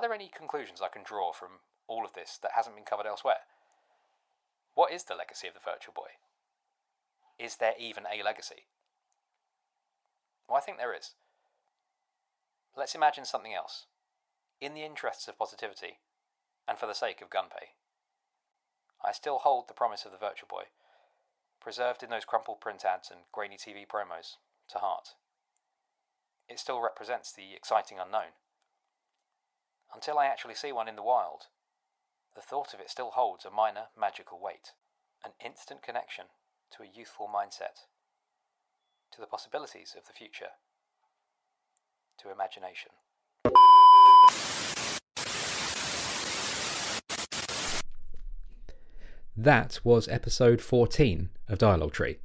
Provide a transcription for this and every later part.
there any conclusions I can draw from all of this that hasn't been covered elsewhere? What is the legacy of the Virtual Boy? Is there even a legacy? Well, I think there is. Let's imagine something else. In the interests of positivity, and for the sake of Gunpei, I still hold the promise of the Virtual Boy, preserved in those crumpled print ads and grainy TV promos, to heart. It still represents the exciting unknown. Until I actually see one in the wild, the thought of it still holds a minor magical weight, an instant connection to a youthful mindset, to the possibilities of the future, to imagination. That was episode 14 of Dialogue Tree,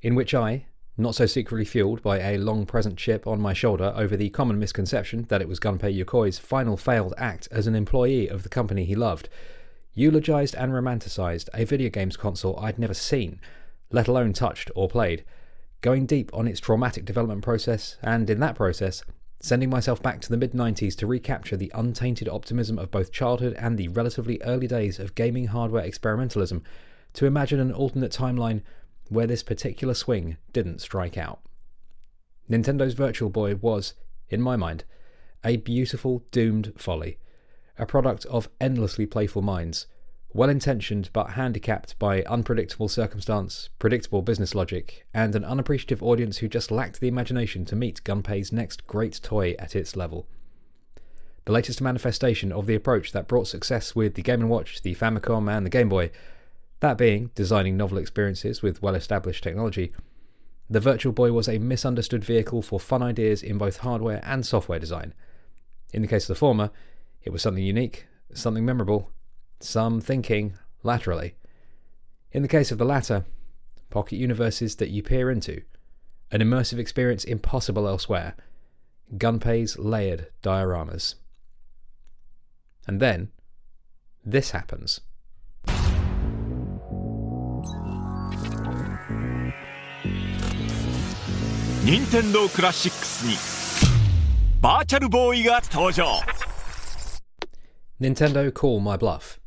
in which I, not so secretly fueled by a long-present chip on my shoulder over the common misconception that it was Gunpei Yokoi's final failed act as an employee of the company he loved, eulogised and romanticised a video games console I'd never seen, let alone touched or played, going deep on its traumatic development process, and in that process, sending myself back to the mid-90s to recapture the untainted optimism of both childhood and the relatively early days of gaming hardware experimentalism, to imagine an alternate timeline where this particular swing didn't strike out. Nintendo's Virtual Boy was, in my mind, a beautiful doomed folly, a product of endlessly playful minds, well-intentioned but handicapped by unpredictable circumstance, predictable business logic, and an unappreciative audience who just lacked the imagination to meet Gunpei's next great toy at its level. The latest manifestation of the approach that brought success with the Game & Watch, the Famicom and the Game Boy, that being designing novel experiences with well-established technology, the Virtual Boy was a misunderstood vehicle for fun ideas in both hardware and software design. In the case of the former, it was something unique, something memorable, some thinking laterally. In the case of the latter, pocket universes that you peer into, an immersive experience impossible elsewhere, Gunpei's layered dioramas. And then, this happens. Nintendo Classics にバーチャルボーイが登場。 Nintendo call my bluff.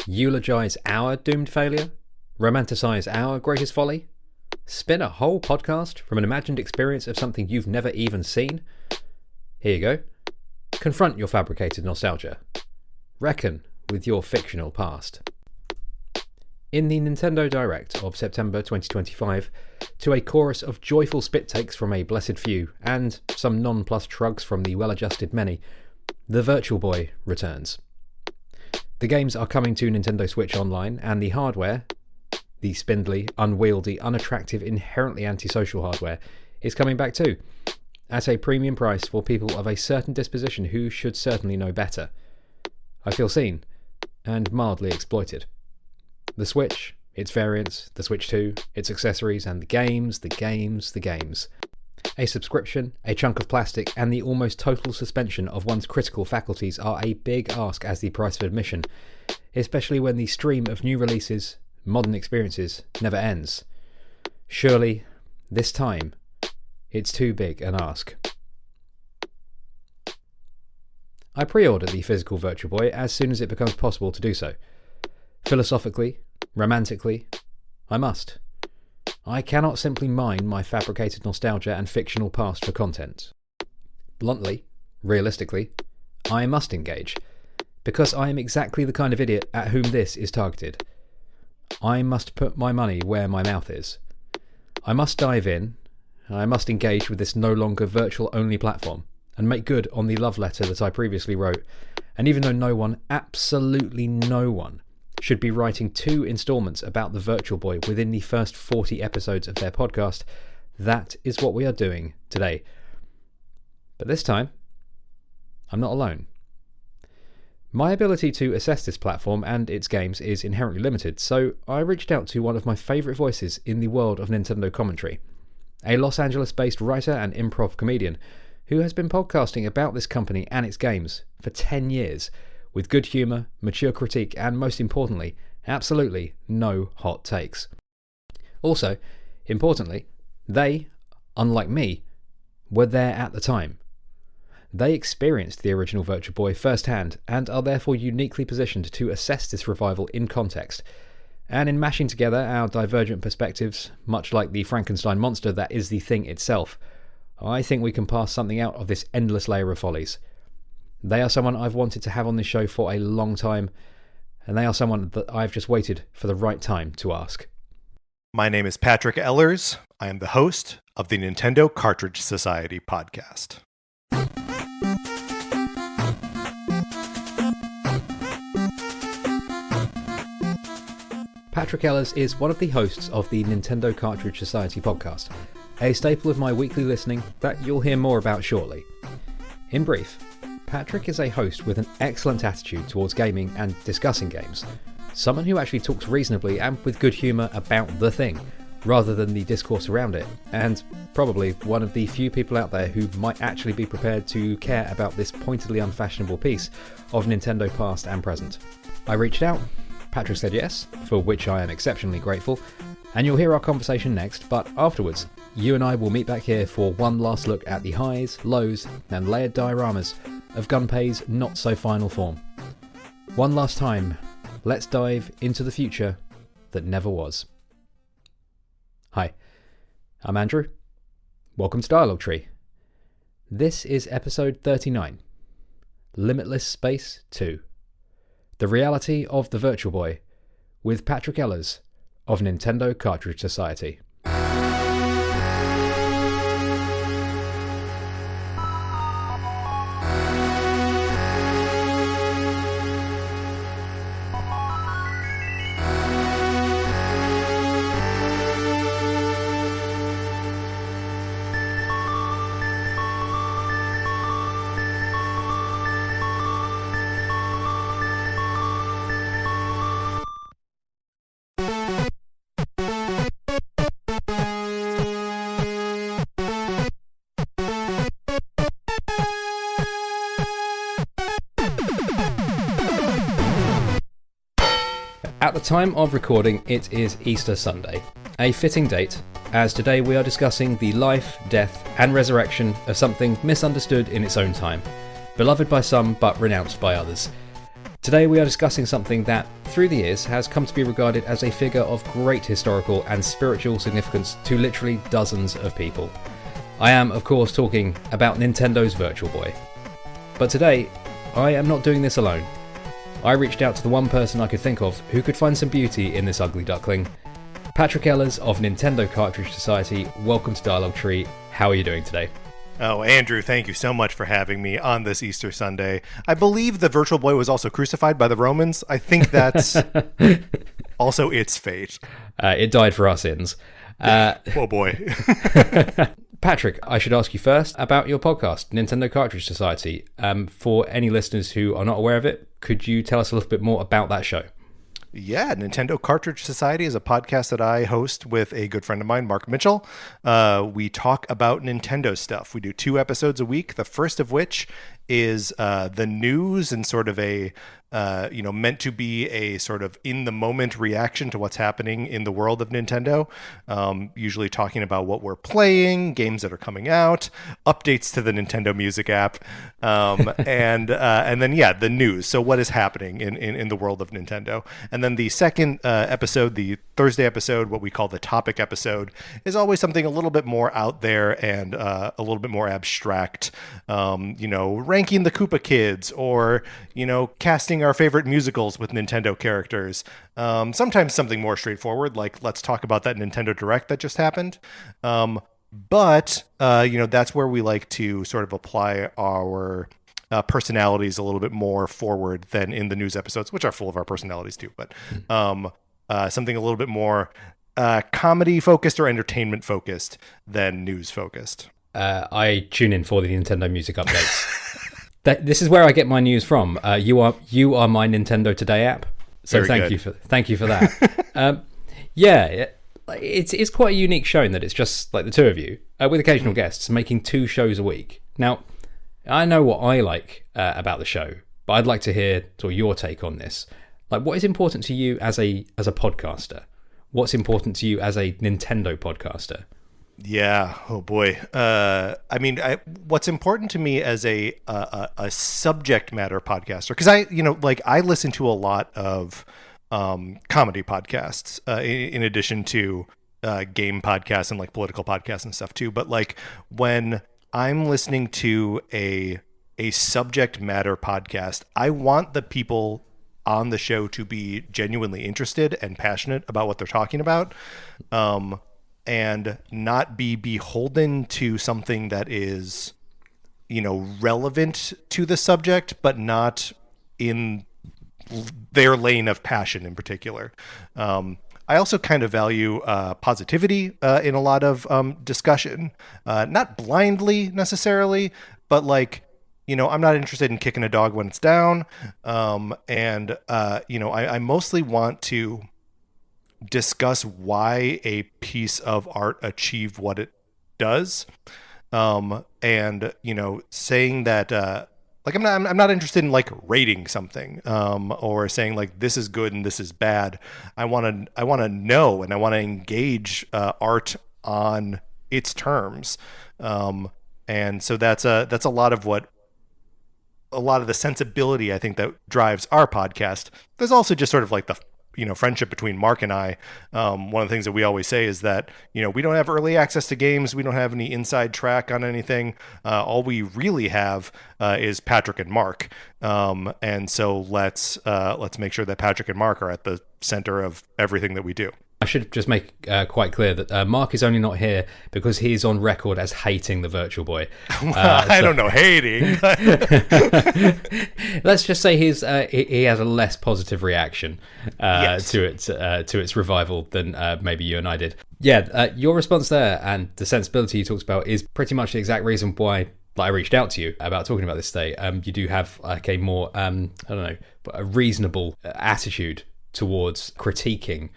Eulogise our doomed failure? Romanticise our greatest folly? Spin a whole podcast from an imagined experience of something you've never even seen? Here you go. Confront your fabricated nostalgia. Reckon with your fictional past. In the Nintendo Direct of September 2025, to a chorus of joyful spit takes from a blessed few, and some nonplussed shrugs from the well-adjusted many, the Virtual Boy returns. The games are coming to Nintendo Switch Online, and the hardware, the spindly, unwieldy, unattractive, inherently antisocial hardware, is coming back too, at a premium price for people of a certain disposition who should certainly know better. I feel seen, and mildly exploited. The Switch, its variants, the Switch 2, its accessories, and the games. A subscription, a chunk of plastic, and the almost total suspension of one's critical faculties are a big ask as the price of admission, especially when the stream of new releases, modern experiences, never ends. Surely, this time, it's too big an ask. I pre-ordered the physical Virtual Boy as soon as it becomes possible to do so. Philosophically, romantically, I must. I cannot simply mine my fabricated nostalgia and fictional past for content. Bluntly, realistically, I must engage, because I am exactly the kind of idiot at whom this is targeted. I must put my money where my mouth is. I must dive in, I must engage with this no longer virtual-only platform, and make good on the love letter that I previously wrote, and even though no one, absolutely no one, should be writing 2 installments about the Virtual Boy within the first 40 episodes of their podcast, that is what we are doing today. But this time, I'm not alone. My ability to assess this platform and its games is inherently limited, so I reached out to one of my favourite voices in the world of Nintendo commentary, a Los Angeles-based writer and improv comedian who has been podcasting about this company and its games for 10 years, with good humour, mature critique, and most importantly, absolutely no hot takes. Also, importantly, they, unlike me, were there at the time. They experienced the original Virtual Boy firsthand and are therefore uniquely positioned to assess this revival in context. And in mashing together our divergent perspectives, much like the Frankenstein monster that is the thing itself, I think we can pass something out of this endless layer of follies. They are someone I've wanted to have on this show for a long time, and they are someone that I've just waited for the right time to ask. My name is Patrick Ehlers. I am the host of the Nintendo Cartridge Society podcast. Patrick Ehlers is one of the hosts of the Nintendo Cartridge Society podcast, a staple of my weekly listening that you'll hear more about shortly. In brief, Patrick is a host with an excellent attitude towards gaming and discussing games, someone who actually talks reasonably and with good humour about the thing, rather than the discourse around it, and probably one of the few people out there who might actually be prepared to care about this pointedly unfashionable piece of Nintendo past and present. I reached out, Patrick said yes, for which I am exceptionally grateful, and you'll hear our conversation next, but afterwards, you and I will meet back here for one last look at the highs, lows, and layered dioramas of Gunpei's not-so-final form. One last time, let's dive into the future that never was. Hi, I'm Andrew. Welcome to Dialogue Tree. This is episode 39, Limitless Space 2. The reality of the Virtual Boy, with Patrick Ehlers of Nintendo Cartridge Society. At the time of recording, it is Easter Sunday, a fitting date, as today we are discussing the life, death, and resurrection of something misunderstood in its own time, beloved by some but renounced by others. Today we are discussing something that, through the years, has come to be regarded as a figure of great historical and spiritual significance to literally dozens of people. I am, of course, talking about Nintendo's Virtual Boy. But today, I am not doing this alone. I reached out to the one person I could think of who could find some beauty in this ugly duckling. Patrick Ehlers of Nintendo Cartridge Society, welcome to Dialogue Tree. How are you doing today? Oh, Andrew, thank you so much for having me on this Easter Sunday. I believe the Virtual Boy was also crucified by the Romans. I think that's also its fate. It died for our sins. Oh boy. Patrick, I should ask you first about your podcast, Nintendo Cartridge Society. For any listeners who are not aware of it, could you tell us a little bit more about that show? Yeah, Nintendo Cartridge Society is a podcast that I host with a good friend of mine, Mark Mitchell. We talk about Nintendo stuff. We do 2 episodes a week, the first of which is the news and sort of a meant to be a sort of in-the-moment reaction to what's happening in the world of Nintendo. Usually talking about what we're playing, games that are coming out, updates to the Nintendo Music app, and then, the news. So what is happening in the world of Nintendo. And then the second episode, the Thursday episode, what we call the topic episode, is always something a little bit more out there and a little bit more abstract. Ranking the Koopa Kids or, casting our favorite musicals with Nintendo characters. Sometimes something more straightforward, like let's talk about that Nintendo Direct that just happened. But that's where we like to sort of apply our personalities a little bit more forward than in the news episodes, which are full of our personalities too. But something a little bit more comedy focused or entertainment focused than news focused. I tune in for the Nintendo Music updates. This is where I get my news from. You are my Nintendo Today app. So thank you for that. It's quite a unique show in that it's just like the two of you with occasional guests making 2 shows a week. Now, I know what I like about the show, but I'd like to hear sort of your take on this. Like, what is important to you as a podcaster? What's important to you as a Nintendo podcaster? Yeah. Oh boy. I mean, what's important to me as a subject matter podcaster, because I listen to a lot of comedy podcasts in addition to game podcasts and like political podcasts and stuff too. But like when I'm listening to a subject matter podcast, I want the people on the show to be genuinely interested and passionate about what they're talking about. And not be beholden to something that is, relevant to the subject, but not in their lane of passion in particular. I also kind of value positivity in a lot of discussion, not blindly necessarily, but like, I'm not interested in kicking a dog when it's down. I mostly want to discuss why a piece of art achieved what it does, saying that like I'm not interested in like rating something or saying like this is good and this is bad. I want to know, and I want to engage art on its terms, and so that's a lot of the sensibility I think that drives our podcast. There's also just sort of like the friendship between Mark and I. One of the things that we always say is that, we don't have early access to games. We don't have any inside track on anything. All we really have is Patrick and Mark. And so let's make sure that Patrick and Mark are at the center of everything that we do. I should just make quite clear that Mark is only not here because he's on record as hating the Virtual Boy. I don't know, hating. Let's just say he has a less positive reaction Yes. to its revival than maybe you and I did. Yeah, your response there and the sensibility you talked about is pretty much the exact reason why I reached out to you about talking about this today. You do have like a more a reasonable attitude towards critiquing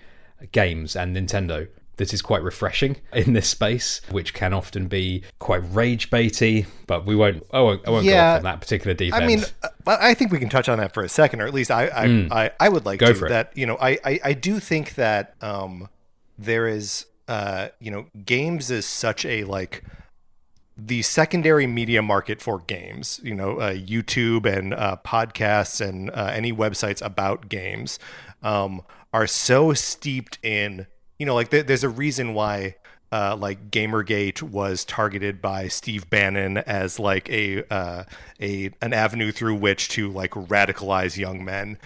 games and Nintendo that is quite refreshing in this space, which can often be quite rage baity, but I won't go off on that particular deep end. I mean, I think we can touch on that for a second, or at least I would like Go to. for it. That I do think that there is games is such a like the secondary media market for games, YouTube and podcasts and any websites about games are so steeped in, there's a reason why like Gamergate was targeted by Steve Bannon as like an avenue through which to like radicalize young men,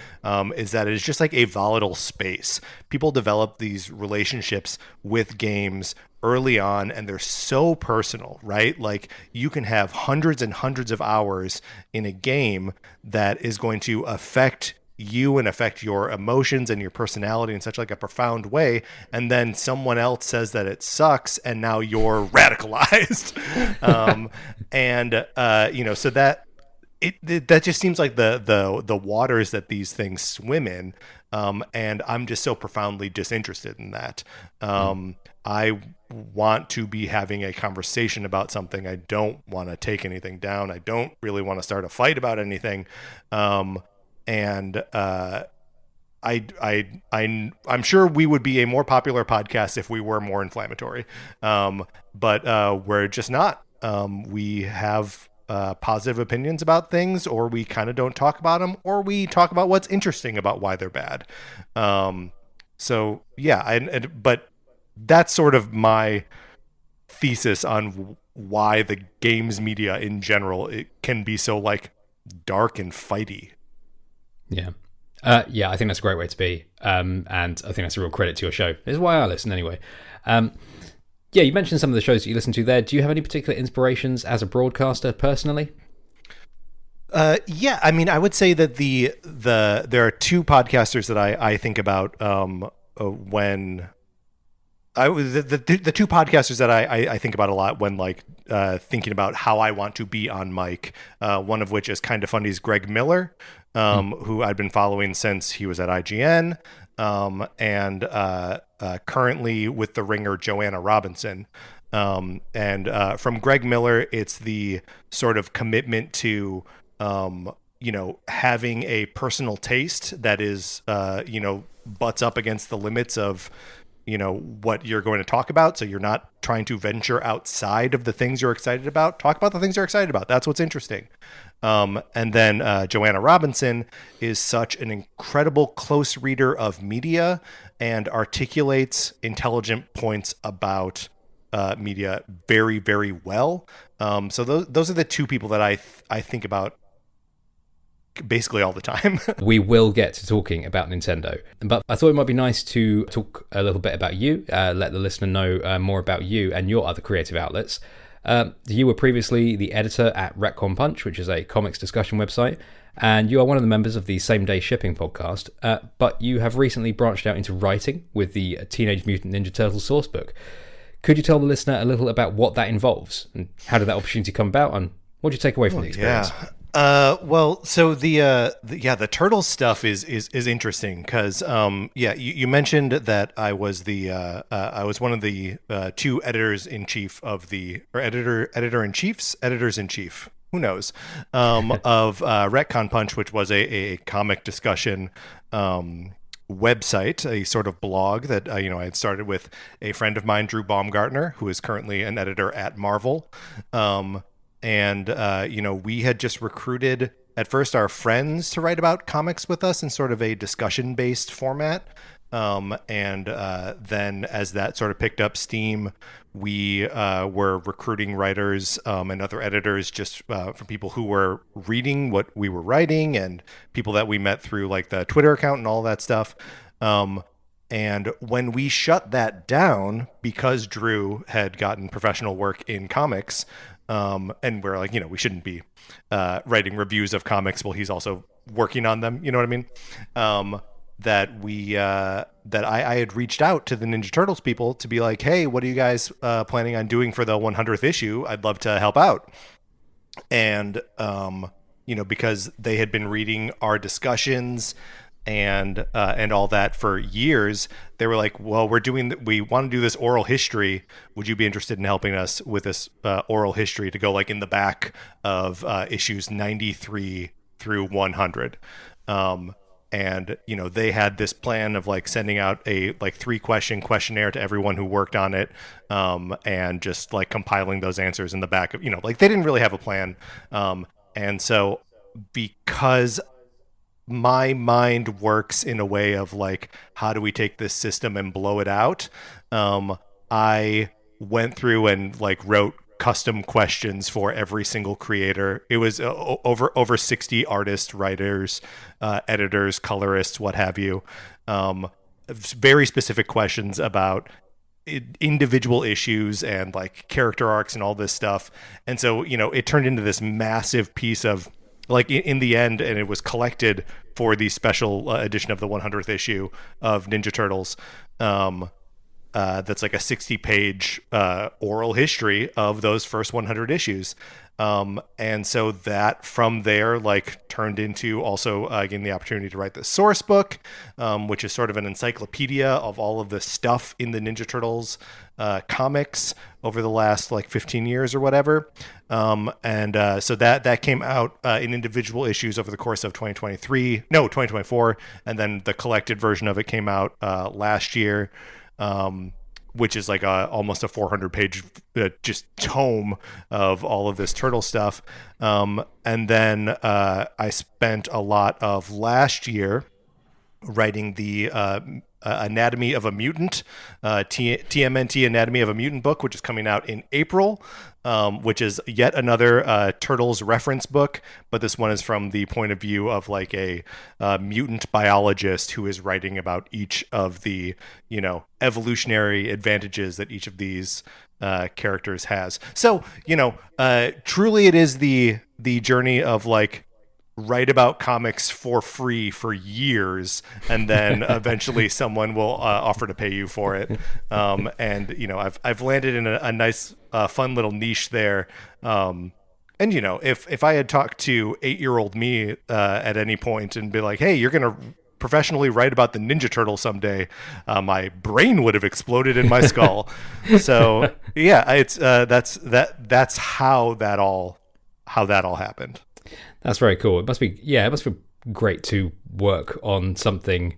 is that it's just like a volatile space. People develop these relationships with games early on, and they're so personal, right? Like you can have hundreds and hundreds of hours in a game that is going to affect you and affect your emotions and your personality in such like a profound way, and then someone else says that it sucks and now you're radicalized. So that just seems like the waters that these things swim in, and I'm just so profoundly disinterested in that. I want to be having a conversation about something. I don't want to take anything down. I don't really want to start a fight about anything. I'm sure we would be a more popular podcast if we were more inflammatory, but we're just not. We have positive opinions about things, or we kind of don't talk about them, or we talk about what's interesting about why they're bad. So yeah, but that's sort of my thesis on why the games media in general it can be so like dark and fighty. Yeah. I think that's a great way to be. And I think that's a real credit to your show. It's why I listen anyway. You mentioned some of the shows that you listen to there. Do you have any particular inspirations as a broadcaster personally? I mean, I would say that there are two podcasters that I think about when the two podcasters that I think about a lot when like thinking about how I want to be on mic. One of which is Kind of Funny's Greg Miller, who I've been following since he was at IGN, and currently with The Ringer, Joanna Robinson. And from Greg Miller, it's the sort of commitment to having a personal taste that is butts up against the limits of what you're going to talk about. So you're not trying to venture outside of the things you're excited about. Talk about the things you're excited about. That's what's interesting. And then Joanna Robinson is such an incredible close reader of media and articulates intelligent points about media very, very well. So those are the two people that I think about basically all the time. We will get to talking about Nintendo, but I thought it might be nice to talk a little bit about you, let the listener know more about you and your other creative outlets. You were previously the editor at Retcon Punch, which is a comics discussion website, and you are one of the members of the Same Day Shipping podcast, but you have recently branched out into writing with the Teenage Mutant Ninja Turtles sourcebook. Could you tell the listener a little about what that involves, and how did that opportunity come about, and what do you take away from the experience? Well, so the turtle stuff is interesting because you mentioned that I was I was one of the two editors in chief of editors in chief. Who knows? Of Retcon Punch, which was a comic discussion website, a sort of blog that I had started with a friend of mine, Drew Baumgartner, who is currently an editor at Marvel. And we had just recruited at first our friends to write about comics with us in sort of a discussion-based format. Then as that sort of picked up steam, we were recruiting writers and other editors just from people who were reading what we were writing and people that we met through like the Twitter account and all that stuff. And when we shut that down, because Drew had gotten professional work in comics, and we're like, we shouldn't be writing reviews of comics while he's also working on them. You know what I mean? That I had reached out to the Ninja Turtles people to be like, hey, what are you guys planning on doing for the 100th issue? I'd love to help out. And, because they had been reading our discussions and all that for years, they were like, well, we want to do this oral history. Would you be interested in helping us with this oral history to go like in the back of issues 93 through 100? And they had this plan of like sending out a like 3-question questionnaire to everyone who worked on it, and just like compiling those answers in the back of, like they didn't really have a plan. And so because my mind works in a way of like, how do we take this system and blow it out? I went through and like wrote custom questions for every single creator. It was over 60 artists, writers, editors, colorists, what have you. Very specific questions about individual issues and like character arcs and all this stuff. And so, it turned into this massive piece of like in the end, and it was collected for the special edition of the 100th issue of Ninja Turtles. That's like a 60-page oral history of those first 100 issues. And so that from there, like turned into also getting the opportunity to write the source book, which is sort of an encyclopedia of all of the stuff in the Ninja Turtles comics over the last like 15 years or whatever. So that came out in individual issues over the course of 2024. And then the collected version of it came out last year. Which is like almost a 400-page just tome of all of this turtle stuff. And then I spent a lot of last year writing the Anatomy of a Mutant, TMNT Anatomy of a Mutant book, which is coming out in April, which is yet another Turtles reference book, but this one is from the point of view of like a mutant biologist who is writing about each of the, evolutionary advantages that each of these characters has. So, truly it is the journey of like, write about comics for free for years, and then eventually someone will offer to pay you for it. And I've landed in a nice, fun little niche there. And if I had talked to 8-year-old me at any point and be like, hey, you're gonna professionally write about the Ninja Turtle someday, my brain would have exploded in my skull. So yeah, it's that's how that all happened. That's very cool. It must be great to work on something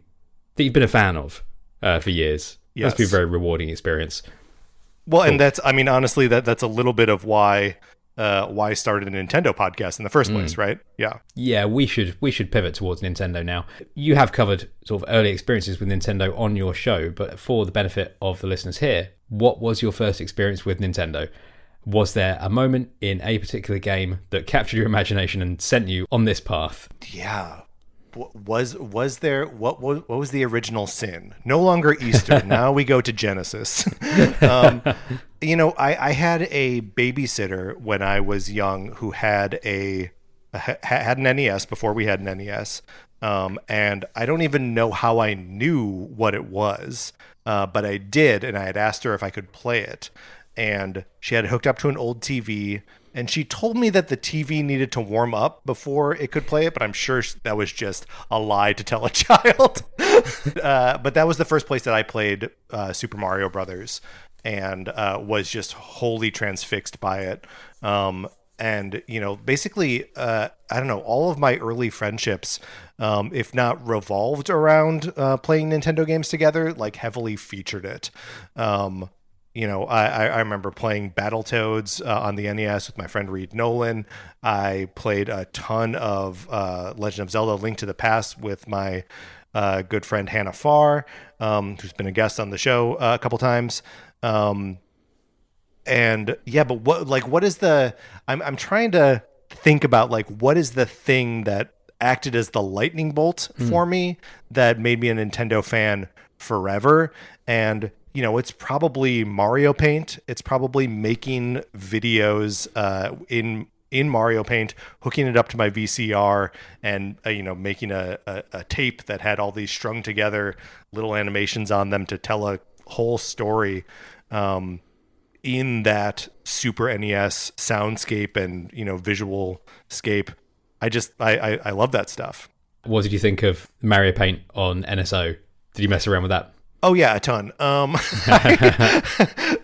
that you've been a fan of for years. That's been a very rewarding experience. Well, cool. And that's, I mean, honestly, that's a little bit of why I started a Nintendo podcast in the first place, right? Yeah, we should pivot towards Nintendo now. You have covered sort of early experiences with Nintendo on your show, but for the benefit of the listeners here, what was your first experience with Nintendo? Was there a moment in a particular game that captured your imagination and sent you on this path? Yeah. Was there what was the original sin? No longer Easter. Now we go to Genesis. You know, I had a babysitter when I was young who had an NES before we had an NES, and I don't even know how I knew what it was, but I did, and I had asked her if I could play it, and she had it hooked up to an old TV. And she told me that the TV needed to warm up before it could play it, but I'm sure that was just a lie to tell a child. But that was the first place that I played Super Mario Brothers, and was just wholly transfixed by it. And, you know, basically, I don't know, all of my early friendships, if not revolved around playing Nintendo games together, like heavily featured it. You know, I remember playing Battletoads on the NES with my friend Reed Nolan. I played a ton of Legend of Zelda: Link to the Past with my good friend Hannah Farr, who's been a guest on the show a couple times. And yeah, but what is the? I'm trying to think about like what is the thing that acted as the lightning bolt for me that made me a Nintendo fan forever. And you know, it's probably Mario Paint. It's probably making videos in Mario Paint, hooking it up to my VCR, and you know, making a tape that had all these strung together little animations on them to tell a whole story in that Super NES soundscape and, you know, visual scape. I love that stuff. What did you think of Mario Paint on NSO? Did you mess around with that? Oh yeah, a ton.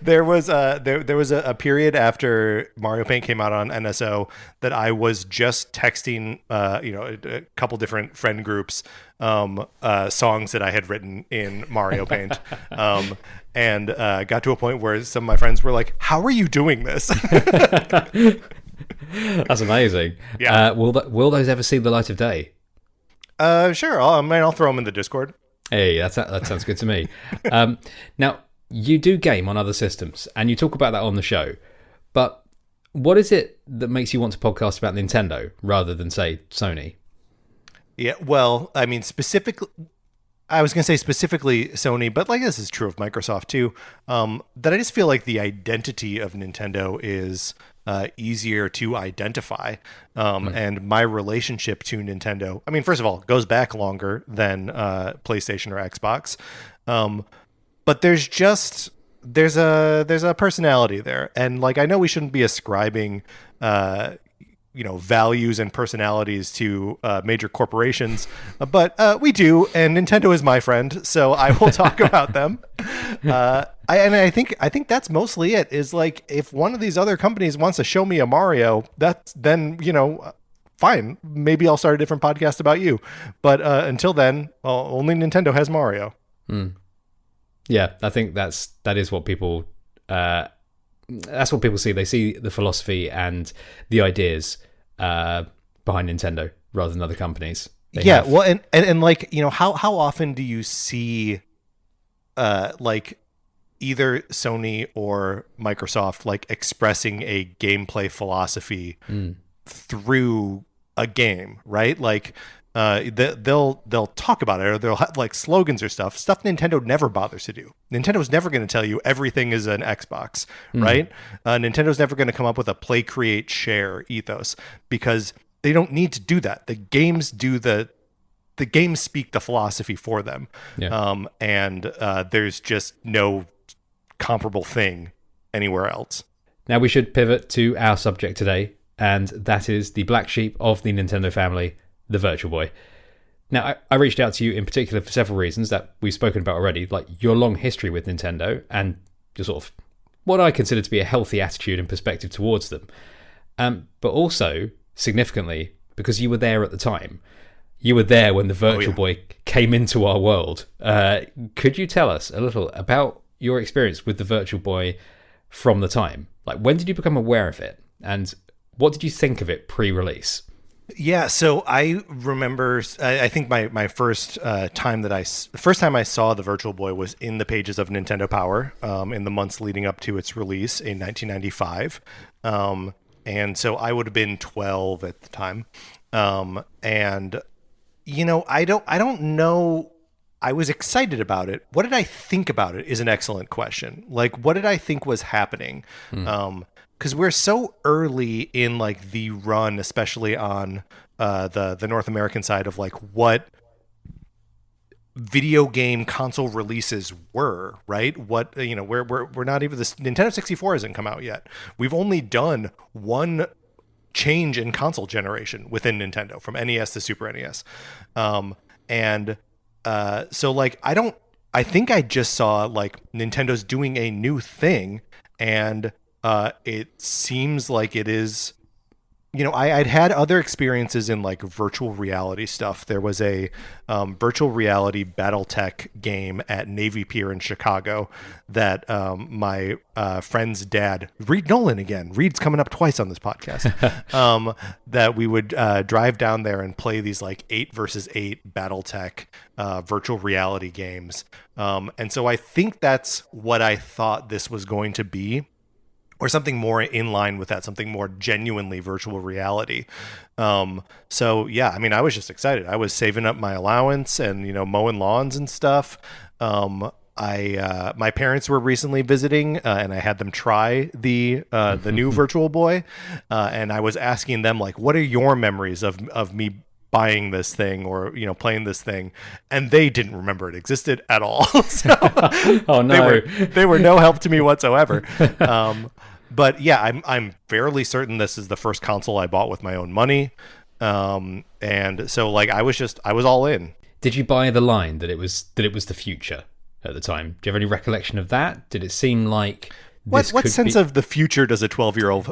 There was a period after Mario Paint came out on NSO that I was just texting, you know, a couple different friend groups, songs that I had written in Mario Paint, and got to a point where some of my friends were like, "How are you doing this?" That's amazing. Yeah. Will those ever see the light of day? Sure. I'll throw them in the Discord. Hey, that sounds good to me. Now, you do game on other systems, and you talk about that on the show. But what is it that makes you want to podcast about Nintendo rather than, say, Sony? Yeah, well, I mean, I was going to say specifically Sony, but like this is true of Microsoft too, that I just feel like the identity of Nintendo is easier to identify. And my relationship to Nintendo, I mean, first of all, goes back longer than PlayStation or Xbox. But there's a personality there. And like, I know we shouldn't be ascribing, you know, values and personalities to major corporations, but we do, and Nintendo is my friend, so I will talk about them. I think that's mostly it. Is like, if one of these other companies wants to show me a Mario, then you know, fine. Maybe I'll start a different podcast about you. But until then, well, only Nintendo has Mario. Yeah, I think that is what people. That's what people see. They see the philosophy and the ideas behind Nintendo rather than other companies. Well, and like, you know, how often do you see like either Sony or Microsoft like expressing a gameplay philosophy through a game, right? Like they'll talk about it, or they'll have like slogans or stuff Nintendo never bothers to do. Nintendo's never going to tell you everything is an Xbox, right? Nintendo's never going to come up with a play, create, share ethos, because they don't need to do that. The games do the games speak the philosophy for them. And there's just no comparable thing anywhere else. Now we should pivot to our subject today, and that is the black sheep of the Nintendo family, the Virtual Boy. Now, I reached out to you in particular for several reasons that we've spoken about already, like your long history with Nintendo and your sort of what I consider to be a healthy attitude and perspective towards them. But also, significantly, because you were there at the time. You were there when the Virtual yeah. Boy came into our world. Could you tell us a little about your experience with the Virtual Boy from the time? Like, when did you become aware of it? And what did you think of it pre-release? Yeah, so I remember. I think my first time I saw the Virtual Boy was in the pages of Nintendo Power in the months leading up to its release in 1995, and so I would have been 12 at the time, and I don't know. I was excited about it. What did I think about it is an excellent question. Like, what did I think was happening? Because we're so early in like the run, especially on the North American side of like what video game console releases were, right? What we're not even, this Nintendo 64 hasn't come out yet. We've only done one change in console generation within Nintendo from NES to Super NES, so like I think I just saw like Nintendo's doing a new thing, and it seems like it is, I'd had other experiences in like virtual reality stuff. There was a virtual reality BattleTech game at Navy Pier in Chicago that my friend's dad, Reed Nolan again, Reed's coming up twice on this podcast, that we would drive down there and play these like 8 versus 8 BattleTech virtual reality games. And so I think that's what I thought this was going to be, or something more in line with that, something more genuinely virtual reality. So yeah, I mean, I was just excited. I was saving up my allowance and, mowing lawns and stuff. My parents were recently visiting, and I had them try the new Virtual Boy. And I was asking them like, what are your memories of me buying this thing or playing this thing, and they didn't remember it existed at all. So oh no, they were no help to me whatsoever. But yeah, I'm fairly certain this is the first console I bought with my own money, and so like I was all in. Did you buy the line that it was the future at the time? Do you have any recollection of that? Did it seem like what sense of the future does a 12-year-old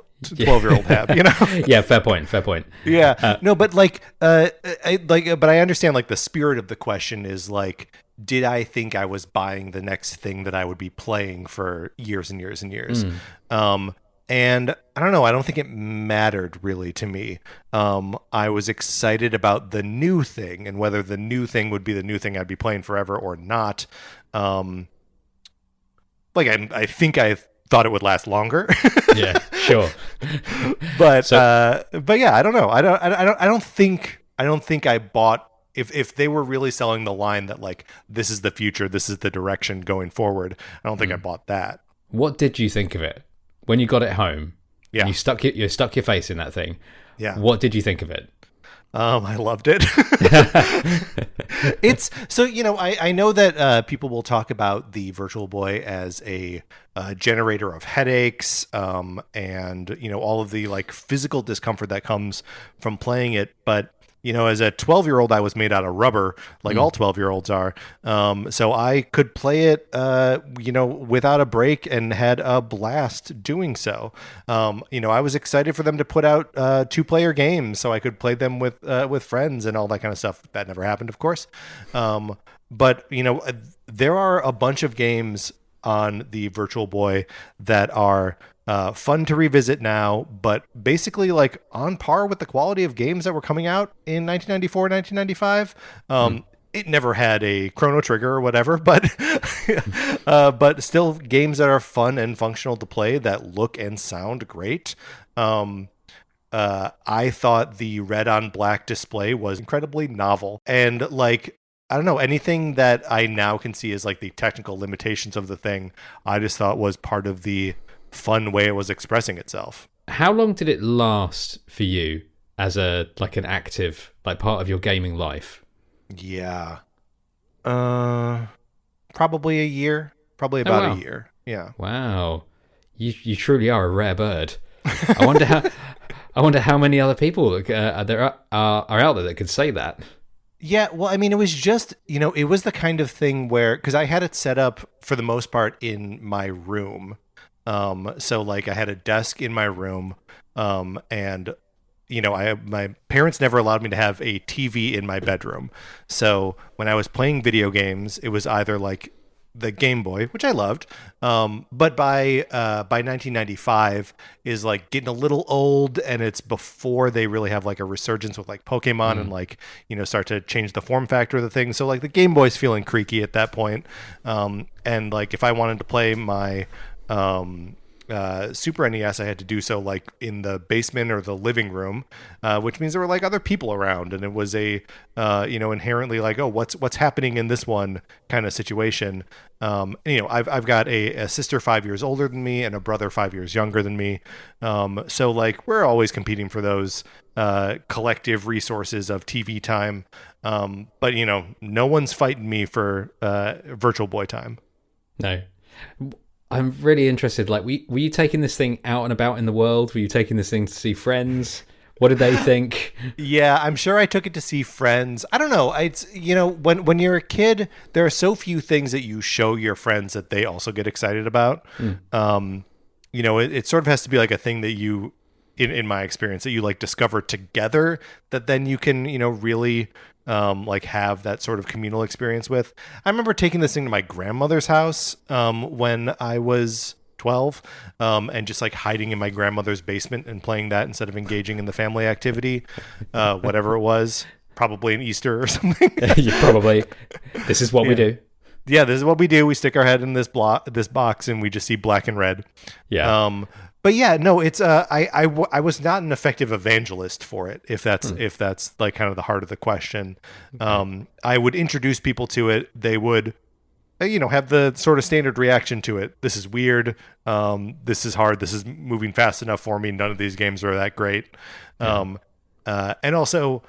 have? Yeah, fair point. Yeah, no, but but I understand like the spirit of the question is like, did I think I was buying the next thing that I would be playing for years and years and years? And I don't know. I don't think it mattered really to me. I was excited about the new thing, and whether the new thing would be the new thing I'd be playing forever or not. I think I thought it would last longer. Yeah, sure. But yeah, I don't know. I don't think I bought. If they were really selling the line that like this is the future, this is the direction going forward, I don't think I bought that. What did you think of it when you got it home? Yeah, and you stuck your face in that thing. Yeah. What did you think of it? I loved it. It's so, I know that people will talk about the Virtual Boy as a generator of headaches, and all of the like physical discomfort that comes from playing it, but as a 12-year-old, I was made out of rubber, like all 12-year-olds are. So I could play it, without a break, and had a blast doing so. I was excited for them to put out 2-player games so I could play them with friends and all that kind of stuff. That never happened, of course. But there are a bunch of games on the Virtual Boy that are fun to revisit now, but basically like on par with the quality of games that were coming out in 1994, 1995. It never had a Chrono Trigger or whatever, but still games that are fun and functional to play that look and sound great. I thought the red on black display was incredibly novel, and like, I don't know, anything that I now can see as like the technical limitations of the thing, I just thought was part of the fun way it was expressing itself. How long did it last for you as an active part of your gaming life? Yeah, probably a year. Probably about a year. Yeah. Wow, you truly are a rare bird. I wonder how many other people there are out there that could say that. Yeah, well, I mean, it was just, it was the kind of thing where, because I had it set up for the most part in my room. So like I had a desk in my room, and my parents never allowed me to have a TV in my bedroom. So when I was playing video games, it was either like the Game Boy, which I loved, but by 1995 is like getting a little old, and it's before they really have like a resurgence with like Pokemon and like start to change the form factor of the thing. So like the Game Boy's feeling creaky at that point, and like if I wanted to play my Super NES, I had to do so like in the basement or the living room, which means there were like other people around, and it was a inherently like, oh, what's happening in this one kind of situation. I've got a sister 5 years older than me and a brother 5 years younger than me, so like we're always competing for those collective resources of TV time, but no one's fighting me for Virtual Boy time. No. I'm really interested. Like, were you taking this thing out and about in the world? Were you taking this thing to see friends? What did they think? Yeah, I'm sure I took it to see friends. I don't know. It's when you're a kid, there are so few things that you show your friends that they also get excited about. It sort of has to be like a thing that you, in my experience, that you like discover together, that then you can really like have that sort of communal experience with. I remember taking this thing to my grandmother's house when I was 12, and just like hiding in my grandmother's basement and playing that instead of engaging in the family activity, whatever it was, probably an Easter or something. This is what we do. Yeah, this is what we do. We stick our head in this box and we just see black and red. Yeah. But yeah, no, it's I was not an effective evangelist for it, if that's like kind of the heart of the question. Okay. I would introduce people to it. They would have the sort of standard reaction to it. This is weird. This is hard. This is moving fast enough for me. None of these games are that great. And also,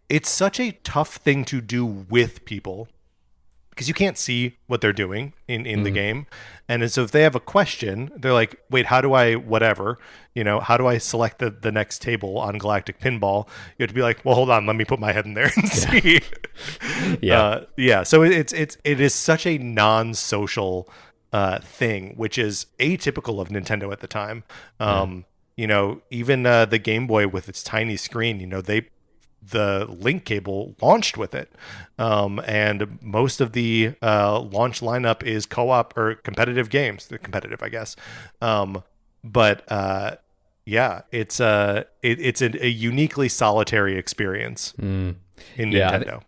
it's such a tough thing to do with people, because you can't see what they're doing in the game. And so if they have a question, they're like, wait, how do I how do I select the next table on Galactic Pinball? You have to be like, well, hold on, let me put my head in there and see. So it is such a non-social thing, which is atypical of Nintendo at the time. Even the Game Boy with its tiny screen, the link cable launched with it, and most of the launch lineup is co-op or competitive games. They're competitive, I guess, but it's a uniquely solitary experience in Nintendo.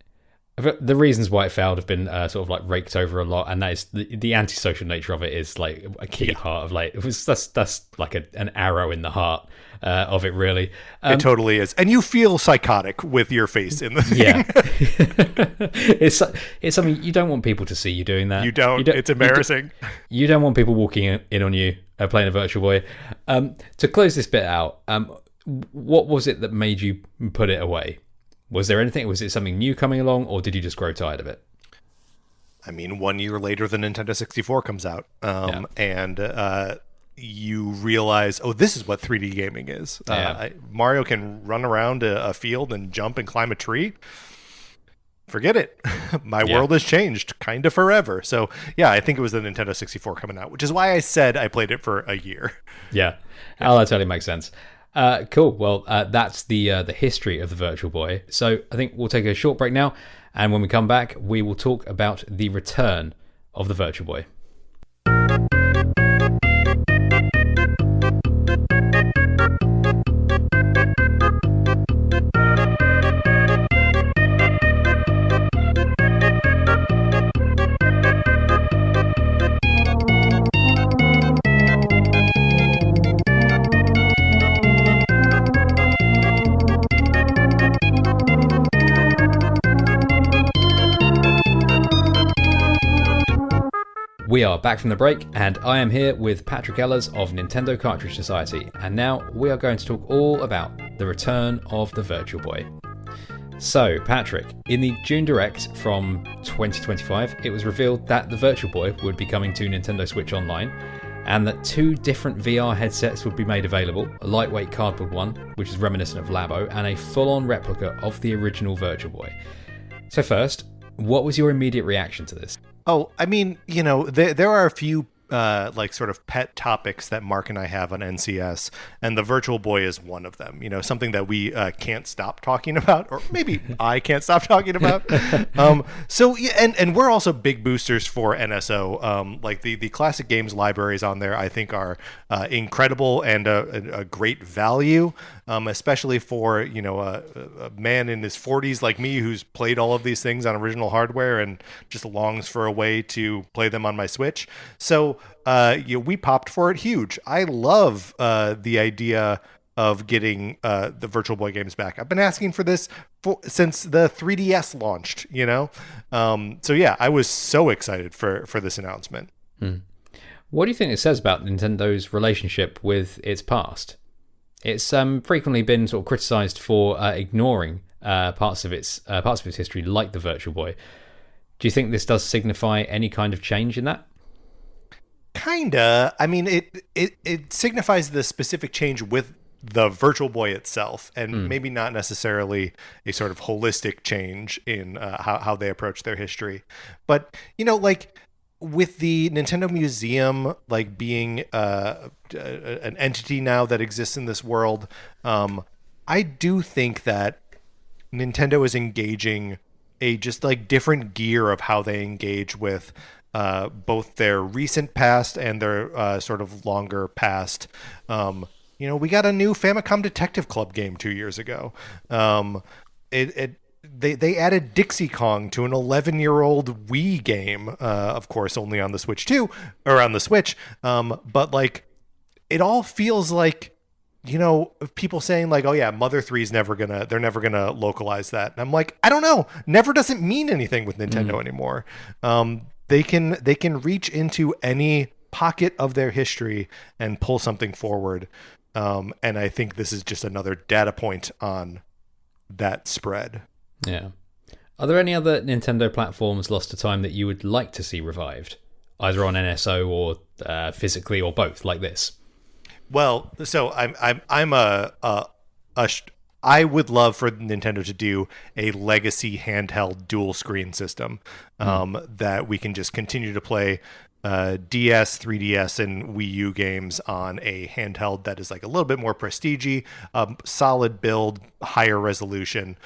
The reasons why it failed have been sort of like raked over a lot, and that is the antisocial nature of it is like a key part of like that's like an arrow in the heart of it, really. It totally is, and you feel psychotic with your face in the thing. It's something you don't want people to see you doing that. You don't. It's embarrassing. You don't want people walking in on you playing a Virtual Boy. To close this bit out, what was it that made you put it away? Was there anything? Was it something new coming along, or did you just grow tired of it? I mean, 1 year later, the Nintendo 64 comes out, and you realize, oh, this is what 3D gaming is. Mario can run around a field and jump and climb a tree. Forget it. My world has changed kind of forever. So, yeah, I think it was the Nintendo 64 coming out, which is why I said I played it for a year. Yeah. Oh, that totally makes sense. Cool. Well, that's the history of the Virtual Boy. So I think we'll take a short break now, and when we come back, we will talk about the return of the Virtual Boy. We are back from the break, and I am here with Patrick Ehlers of Nintendo Cartridge Society, and now we are going to talk all about the return of the Virtual Boy. So, Patrick, in the June Direct from 2025, it was revealed that the Virtual Boy would be coming to Nintendo Switch Online, and that 2 different VR headsets would be made available, a lightweight cardboard one, which is reminiscent of Labo, and a full-on replica of the original Virtual Boy. So first, what was your immediate reaction to this? Oh, I mean, there are a few like sort of pet topics that Mark and I have on NCS, and the Virtual Boy is one of them. You know, something that we can't stop talking about, or maybe I can't stop talking about. So yeah, and we're also big boosters for NSO. Like the classic games libraries on there, I think are incredible and a great value, especially for a man in his 40s like me who's played all of these things on original hardware and just longs for a way to play them on my Switch. So we popped for it huge. I love the idea of getting the Virtual Boy games back. I've been asking for this since the 3DS launched, So yeah, I was so excited for this announcement. What do you think it says about Nintendo's relationship with its past? It's frequently been sort of criticized for ignoring parts of its history, like the Virtual Boy. Do you think this does signify any kind of change in that? Kinda. I mean, it signifies the specific change with the Virtual Boy itself, and maybe not necessarily a sort of holistic change in how they approach their history. But like with the Nintendo Museum, like being an entity now that exists in this world, I do think that Nintendo is engaging a just like different gear of how they engage with both their recent past and their sort of longer past. We got a new Famicom Detective Club game 2 years ago. They added Dixie Kong to an 11-year-old Wii game, of course, only on the Switch 2 or on the Switch. But like, it all feels like, people saying like, oh yeah, Mother 3 is they're never gonna localize that. And I'm like, I don't know. Never doesn't mean anything with Nintendo anymore. They can reach into any pocket of their history and pull something forward. And I think this is just another data point on that spread. Yeah. Are there any other Nintendo platforms lost to time that you would like to see revived, either on NSO or physically or both, like this? Well, so I would love for Nintendo to do a legacy handheld dual screen system that we can just continue to play DS, 3DS, and Wii U games on a handheld that is like a little bit more prestige-y, solid build, higher resolution.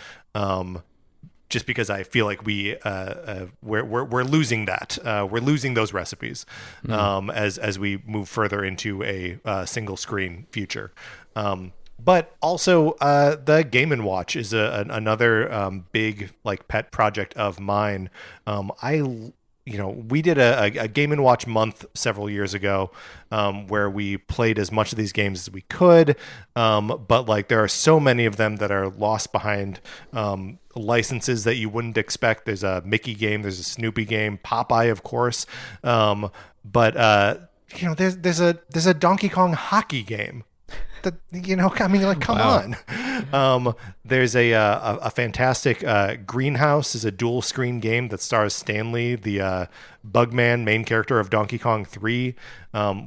Just because I feel like we're losing that, we're losing those recipes as we move further into a single screen future. But also, the Game & Watch is another big like pet project of mine. We did a Game & Watch month several years ago where we played as much of these games as we could. But like there are so many of them that are lost behind licenses that you wouldn't expect. There's a Mickey game, there's a Snoopy game, Popeye, of course. But there's a Donkey Kong hockey game. Come on. There's a fantastic Greenhouse is a dual screen game that stars Stanley, the Bugman main character of Donkey Kong 3,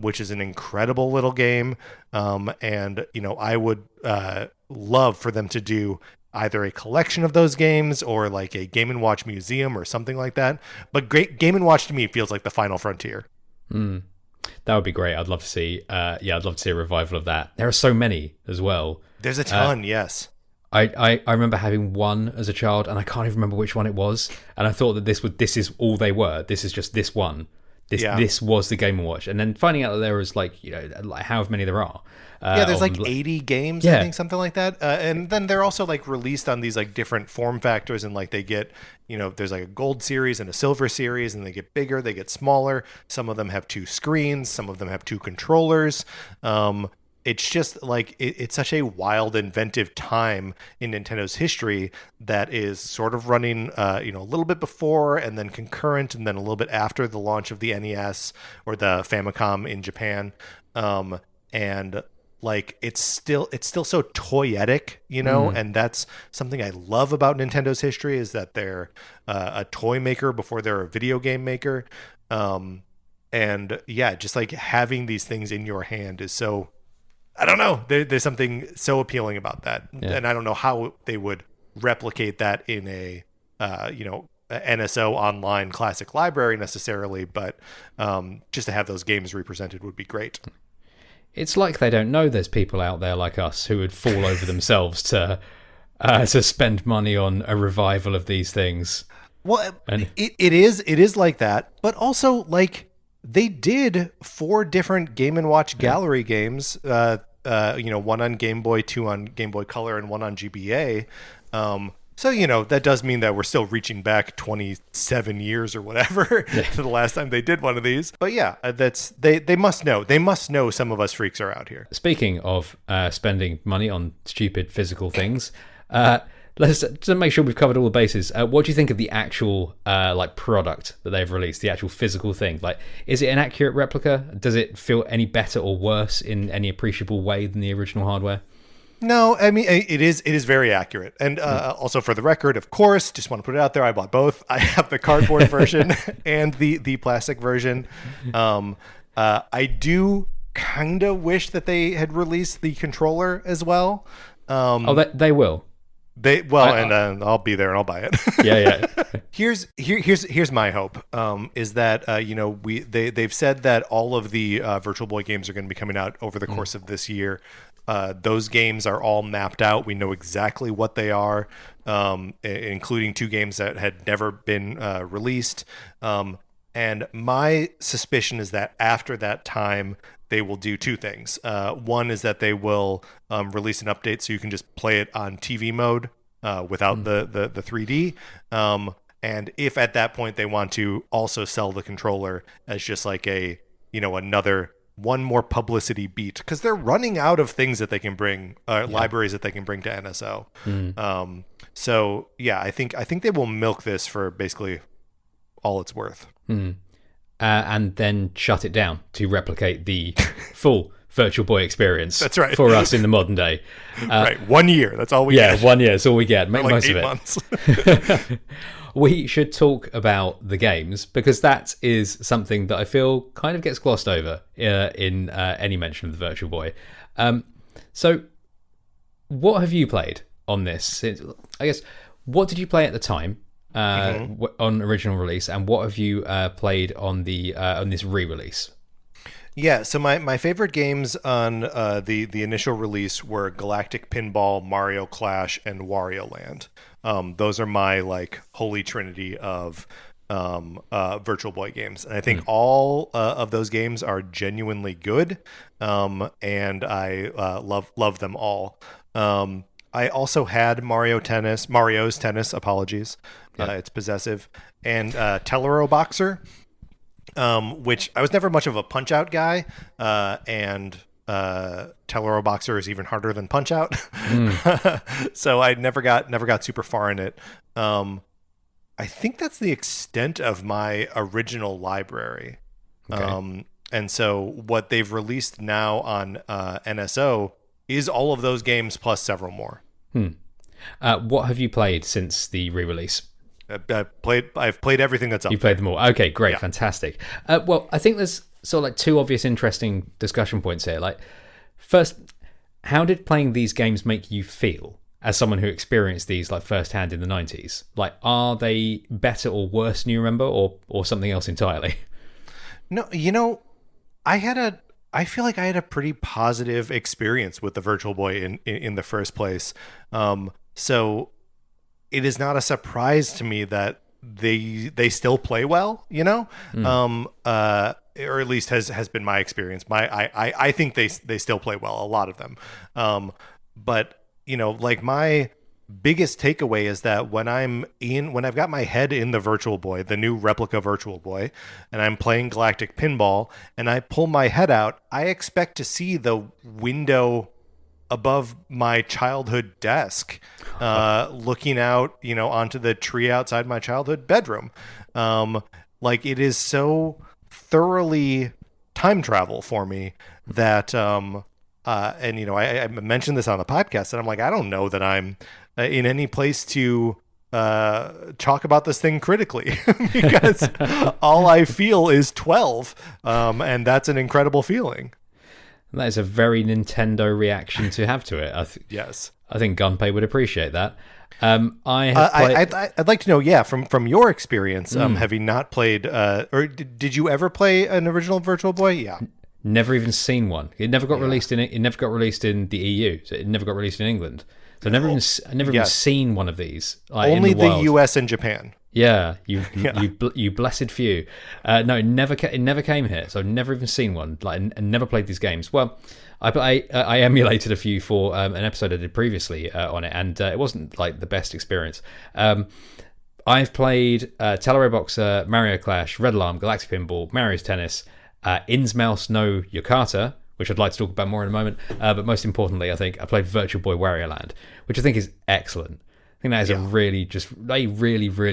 which is an incredible little game. And I would love for them to do either a collection of those games or like a Game & Watch museum or something like that. But Game & Watch to me feels like the final frontier. That would be great. I'd love to see. I'd love to see a revival of that. There are so many as well. There's a ton, yes. I remember having one as a child, and I can't even remember which one it was. And I thought that this is all they were. This is just this one. This was the Game & Watch, and then finding out that there was like however many there are. There's like 80 games, I think, something like that. And then they're also like released on these like different form factors, and like they get, there's like a gold series and a silver series, and they get bigger, they get smaller. Some of them have 2 screens, some of them have 2 controllers. It's just like it's such a wild, inventive time in Nintendo's history that is sort of running, a little bit before and then concurrent, and then a little bit after the launch of the NES or the Famicom in Japan. And like it's still so toyetic, and that's something I love about Nintendo's history, is that they're a toy maker before they're a video game maker. And yeah, just like having these things in your hand is so, I don't know, there's something so appealing about that. And I don't know how they would replicate that in a NSO Online Classic Library necessarily, but just to have those games represented would be great. It's like they don't know there's people out there like us who would fall over themselves to spend money on a revival of these things. Well, it is like that, but also like they did 4 different Game & Watch Gallery games, one on Game Boy, 2 on Game Boy Color, and 1 on GBA. So, that does mean that we're still reaching back 27 years or whatever to the last time they did one of these. But yeah, they must know. They must know some of us freaks are out here. Speaking of spending money on stupid physical things, let's just make sure we've covered all the bases. What do you think of the actual product that they've released, the actual physical thing? Like, is it an accurate replica? Does it feel any better or worse in any appreciable way than the original hardware? No, I mean, it is very accurate. And also for the record, of course, just want to put it out there, I bought both. I have the cardboard version and the plastic version. I do kind of wish that they had released the controller as well. They will. I'll be there and I'll buy it. Yeah. Here's my hope. Is that they've said that all of the Virtual Boy games are going to be coming out over the course of this year. Those games are all mapped out. We know exactly what they are, including 2 games that had never been released. And my suspicion is that after that time, they will do 2 things. One is that they will release an update so you can just play it on TV mode without the 3D. And if at that point they want to also sell the controller as just like another one more publicity beat, because they're running out of things that they can bring, libraries that they can bring to NSO. So yeah, I think they will milk this for basically all it's worth. And then shut it down to replicate the full Virtual Boy experience. That's right. For us in the modern day. Right. 1 year. That's all we get. Yeah, 1 year. That's all we get. Make most of it. 8 months. We should talk about the games, because that is something that I feel kind of gets glossed over in any mention of the Virtual Boy. So what have you played on this? I guess, what did you play at the time? On original release, and what have you played on the on this re-release? Yeah, so my favorite games on the initial release were Galactic Pinball, Mario Clash, and Wario Land. Those are my holy trinity of Virtual Boy games, and I think all of those games are genuinely good, and I love them all. I also had Mario's Tennis, apologies. Yep. It's possessive. And Tellero Boxer, which I was never much of a Punch-Out guy. And Tellero Boxer is even harder than Punch-Out. So I never got super far in it. I think that's the extent of my original library. Okay. And so what they've released now on NSO is all of those games plus several more. What have you played since the re-release? I've played everything that's up. You played them all. Okay, great, yeah. Fantastic. Well, I think there's sort of 2 obvious, interesting discussion points here. First, how did playing these games make you feel as someone who experienced these firsthand in the 90s? Are they better or worse than you remember, or something else entirely? No, I feel like I had a pretty positive experience with the Virtual Boy in the first place. So it is not a surprise to me that they still play well, or at least has been my experience. I think they still play well, a lot of them. But my biggest takeaway is that when I've got my head in the Virtual Boy, the new replica Virtual Boy, and I'm playing Galactic Pinball, and I pull my head out, I expect to see the window above my childhood desk, looking out, onto the tree outside my childhood bedroom. It is so thoroughly time travel for me that, I mentioned this on the podcast, and I'm like, I don't know that I'm in any place to talk about this thing critically, because all I feel is 12, and that's an incredible feeling. That is a very Nintendo reaction to have to it. Yes. I think Gunpei would appreciate that. I have played... I'd like to know, from your experience, have you not played, or did you ever play an original Virtual Boy? Yeah. Never even seen one. It never got released in it never got released in the EU, so it never got released in England. So I never even seen one of these. Like, only in the world. US and Japan. Yeah, you blessed few. No, it never came here, so I've never even seen one. Like, and never played these games. Well, I emulated a few for an episode I did previously on it, and it wasn't like the best experience. I've played Teleray Boxer, Mario Clash, Red Alarm, Galactic Pinball, Mario's Tennis, Innsmouse no Yokata, which I'd like to talk about more in a moment. But most importantly, I think I played Virtual Boy Wario Land, which I think is excellent. I think that is a really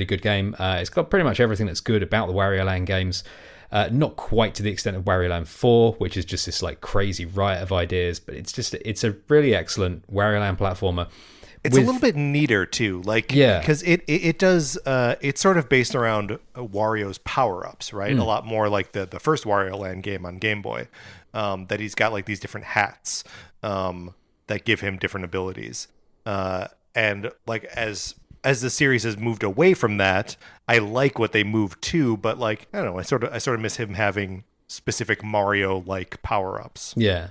good game. It's got pretty much everything that's good about the Wario Land games. Not quite to the extent of Wario Land 4, which is just this like crazy riot of ideas, but it's a really excellent Wario Land platformer. It's a little bit neater too, because it does. It's sort of based around Wario's power-ups, right? A lot more like the first Wario Land game on Game Boy, that he's got like these different hats that give him different abilities, and like as the series has moved away from that, I like what they moved to, but like I don't know, I sort of miss him having specific Mario like power-ups. Yeah,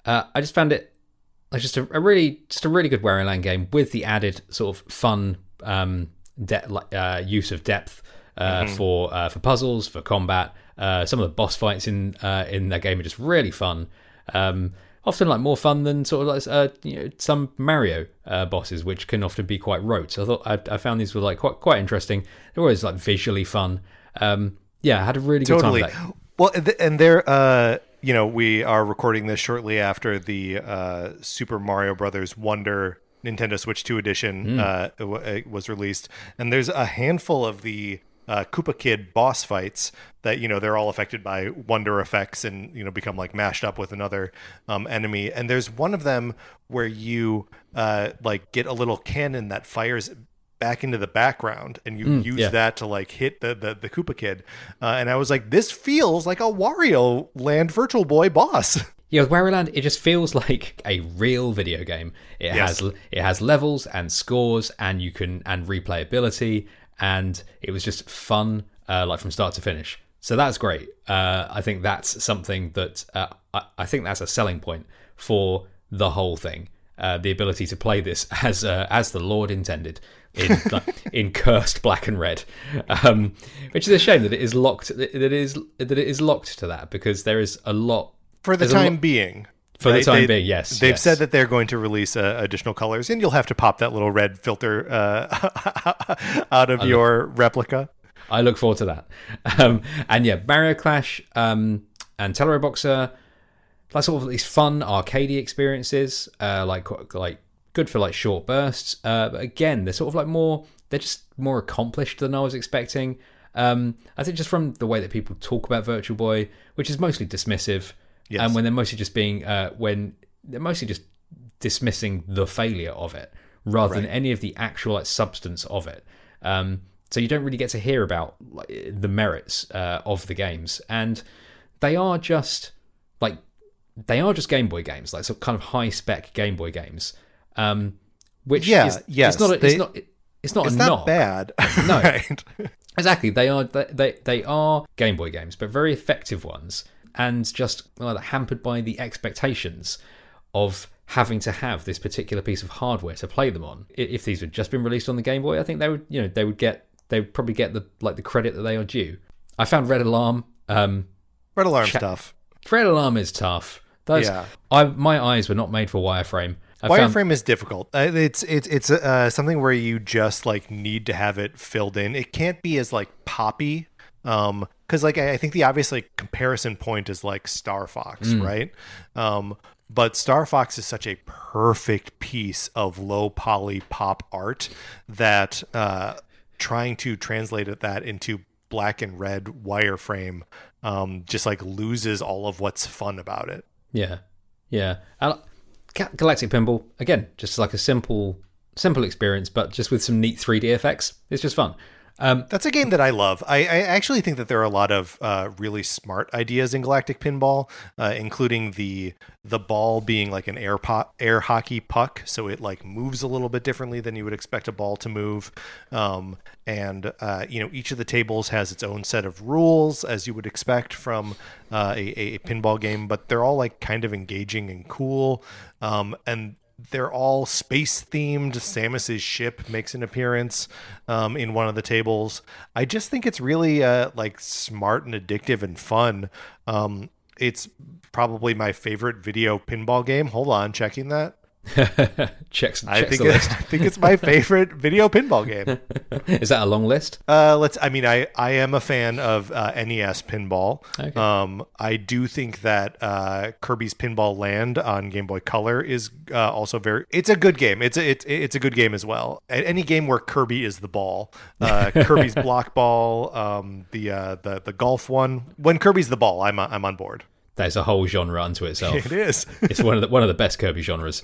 I just found it. Like just a really good Wario Land game with the added sort of fun use of depth for puzzles, for combat. Some of the boss fights in that game are just really fun. Often like more fun than sort of like some Mario bosses, which can often be quite rote. So I thought I found these were like quite interesting. They're always like visually fun. I had a really good time with that. Well, and they're we are recording this shortly after the Super Mario Brothers Wonder Nintendo Switch 2 edition was released, and there's a handful of the Koopa Kid boss fights that they're all affected by wonder effects and become like mashed up with another enemy. And there's one of them where you like get a little cannon that fires back into the background, and you use that to like hit the Koopa Kid, and I was like, this feels like a Wario Land Virtual Boy boss. Yeah, with Wario Land, it just feels like a real video game. It has levels and scores, and replayability, and it was just fun, like from start to finish. So that's great. I think that's something that I think that's a selling point for the whole thing. The ability to play this as the Lord intended in cursed black and red, which is a shame that it is locked. That it is locked to that, because there is a lot for the time being. For the time being, yes. They've said that they're going to release additional colors, and you'll have to pop that little red filter out of your replica. I look forward to that. And yeah, Mario Clash and Teleray Boxer, like sort of these fun arcadey experiences, like good for like short bursts. But again, they're sort of like they're just more accomplished than I was expecting. I think just from the way that people talk about Virtual Boy, which is mostly dismissive, and when they're mostly just dismissing the failure of it rather than any of the actual like substance of it. So you don't really get to hear about like, the merits of the games, and they are just Game Boy games, like some kind of high spec Game Boy games. Which it's not bad. No, right. Exactly. They are Game Boy games, but very effective ones, and just hampered by the expectations of having to have this particular piece of hardware to play them on. If these had just been released on the Game Boy, I think they would probably get the credit that they are due. I found Red Alarm. Red Alarm's tough. Red Alarm is tough. My eyes were not made for wireframe. Wireframe is difficult. It's something where you just like need to have it filled in. It can't be as like poppy, because like I think the obvious like comparison point is like Star Fox, right? But Star Fox is such a perfect piece of low poly pop art that trying to translate that into black and red wireframe just like loses all of what's fun about it. Yeah. Galactic Pinball, again, just like a simple experience, but just with some neat 3D effects. It's just fun. That's a game that I love. I actually think that there are a lot of really smart ideas in Galactic Pinball, including the ball being like an air hockey puck, so it like moves a little bit differently than you would expect a ball to move. Each of the tables has its own set of rules, as you would expect from a pinball game, but they're all like kind of engaging and cool. And they're all space themed. Samus's ship makes an appearance in one of the tables. I just think it's really like smart and addictive and fun. It's probably my favorite video pinball game. Hold on, checking that. checks the I list. think it's my favorite video pinball game. Is that a long list? I am a fan of NES pinball. Okay. I do think that Kirby's Pinball Land on Game Boy Color is also it's a good game. It's a good game as well. Any game where Kirby is the ball, Kirby's Block Ball, the golf one. When Kirby's the ball, I'm on board. There's a whole genre unto itself. It is. It's one of the best Kirby genres.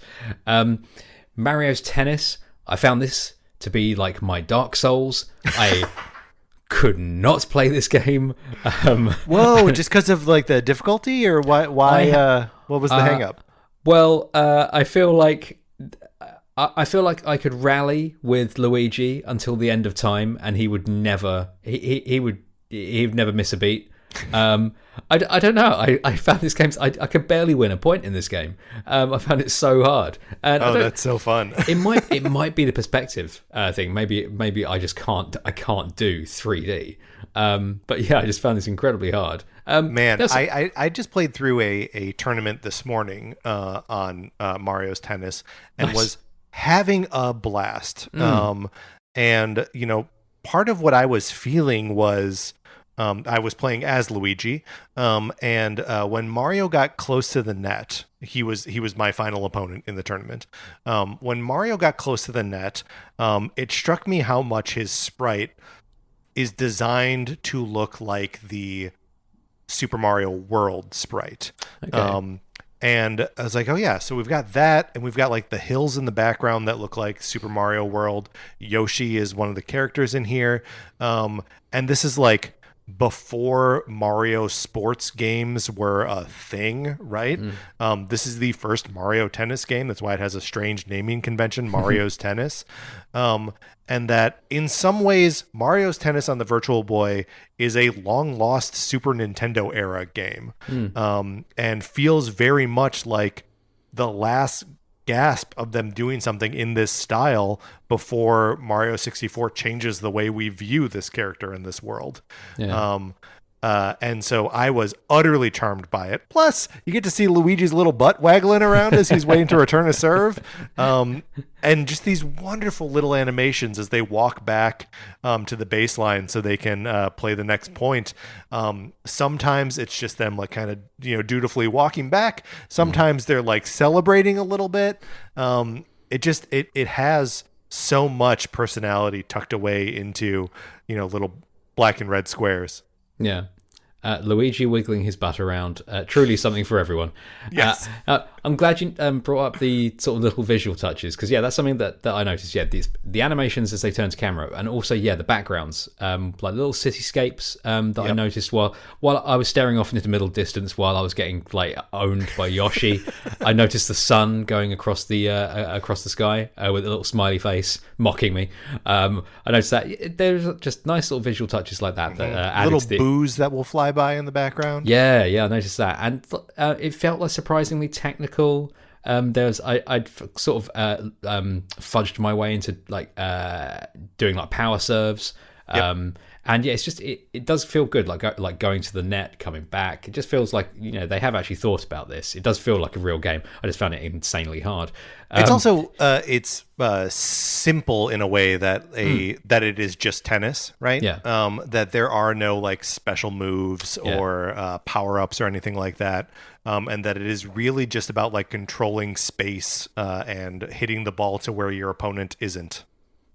Mario's Tennis. I found this to be like my Dark Souls. I could not play this game. Whoa! Just because of like the difficulty, or why? What was the hang up? Well, I feel like I could rally with Luigi until the end of time, and he would never. He'd never miss a beat. I don't know. I found this game. I could barely win a point in this game. I found it so hard. And that's so fun. it might be the perspective thing. Maybe I just can't. I can't do 3D. But yeah, I just found this incredibly hard. I just played through a tournament this morning on Mario's Tennis and was having a blast. And part of what I was feeling was. I was playing as Luigi, and when Mario got close to the net, he was my final opponent in the tournament. When Mario got close to the net, it struck me how much his sprite is designed to look like the Super Mario World sprite. Okay. And I was like, oh yeah, so we've got that, and we've got like the hills in the background that look like Super Mario World. Yoshi is one of the characters in here, and this is like before Mario sports games were a thing, right? This is the first Mario Tennis game. That's why it has a strange naming convention, Mario's Tennis. And that in some ways, Mario's Tennis on the Virtual Boy is a long-lost Super Nintendo era game, and feels very much like the last gasp of them doing something in this style before Mario 64 changes the way we view this character in this world. Yeah. And so I was utterly charmed by it. Plus, you get to see Luigi's little butt waggling around as he's waiting to return a serve. And just these wonderful little animations as they walk back to the baseline so they can play the next point. Sometimes it's just them like kind of dutifully walking back. Sometimes they're like celebrating a little bit. It has so much personality tucked away into little black and red squares. Yeah. Luigi wiggling his butt around, truly something for everyone. Yes. I'm glad you brought up the sort of little visual touches, because that's something that I noticed. The animations as they turn to camera, and also the backgrounds, like little cityscapes that I noticed while I was staring off into the middle distance while I was getting like owned by Yoshi. I noticed the sun going across the sky with a little smiley face mocking me. I noticed that there's just nice little visual touches like that added little to boos that will fly by in the background. Yeah, I noticed that, and it felt like surprisingly technical. I'd sort of fudged my way into like doing like power serves. And it's just it does feel good, like going to the net, coming back. It just feels like they have actually thought about this. It does feel like a real game. I just found it insanely hard. It's also it's simple in a way that that it is just tennis, right? Yeah. That there are no like special moves or power ups or anything like that. And that it is really just about like controlling space and hitting the ball to where your opponent isn't.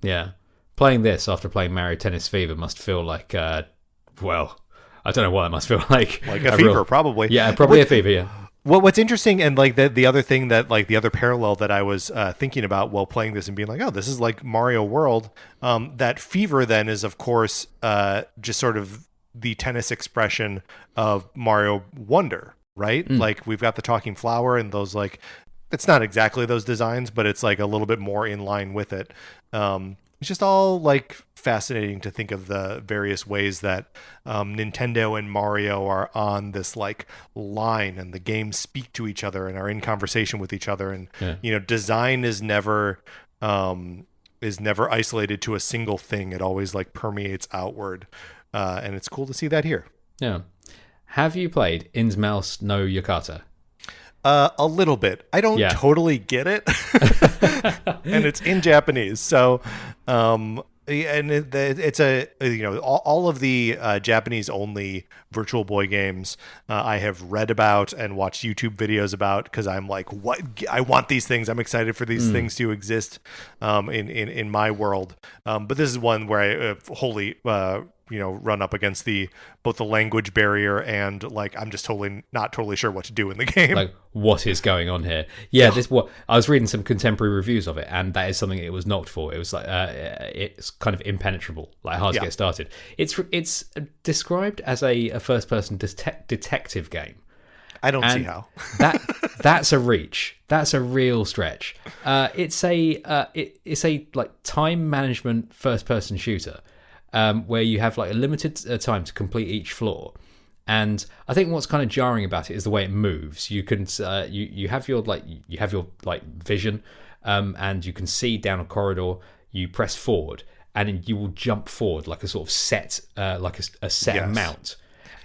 Yeah. Playing this after playing Mario Tennis Fever must feel like, well, I don't know what it must feel like. Like a fever, probably. Yeah, probably a fever, yeah. What's interesting, and like the other thing that, like, the other parallel that I was thinking about while playing this and being like, oh, this is like Mario World. That Fever then is, of course, just sort of the tennis expression of Mario Wonder, right? Like, we've got the talking flower and those, like, it's not exactly those designs, but it's like a little bit more in line with it. It's just all like fascinating to think of the various ways that Nintendo and Mario are on this like line, and the games speak to each other and are in conversation with each other. And design is never isolated to a single thing. It always like permeates outward, and it's cool to see that here. Yeah. Have you played Innsmouth no Yokata? A little bit. I don't totally get it, and it's in Japanese. So, and it's all of the Japanese only Virtual Boy games I have read about and watched YouTube videos about, because I'm like, what? I want these things. I'm excited for these things to exist in my world. But this is one where I wholly run up against both the language barrier and like I'm just not totally sure what to do in the game. Like, what is going on here? Yeah, I was reading some contemporary reviews of it, and that is something it was knocked for. It was like it's kind of impenetrable, like hard to get started. It's described as a first-person detective game. I don't see how. That's a reach. That's a real stretch. It's a like time management first-person shooter. Where you have like a limited time to complete each floor, and I think what's kind of jarring about it is the way it moves. You can you have your vision, and you can see down a corridor. You press forward, and you will jump forward like a sort of set a set amount.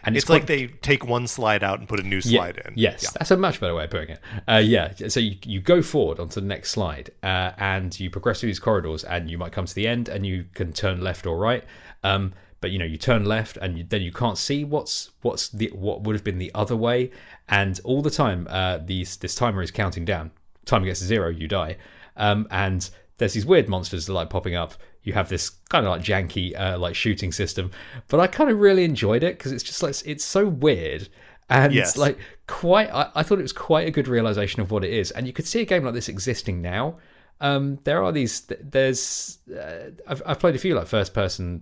And it's like they take one slide out and put a new slide in. Yes, that's a much better way of putting it. So you go forward onto the next slide, and you progress through these corridors, and you might come to the end, and you can turn left or right. But you turn left, and then you can't see what would have been the other way. And all the time, this timer is counting down. Time gets to 0, you die. And there's these weird monsters that are like popping up. You have this kind of like janky like shooting system, but I kind of really enjoyed it because it's just like it's so weird, and it's like I thought it was quite a good realization of what it is. And you could see a game like this existing now. I've played a few like first person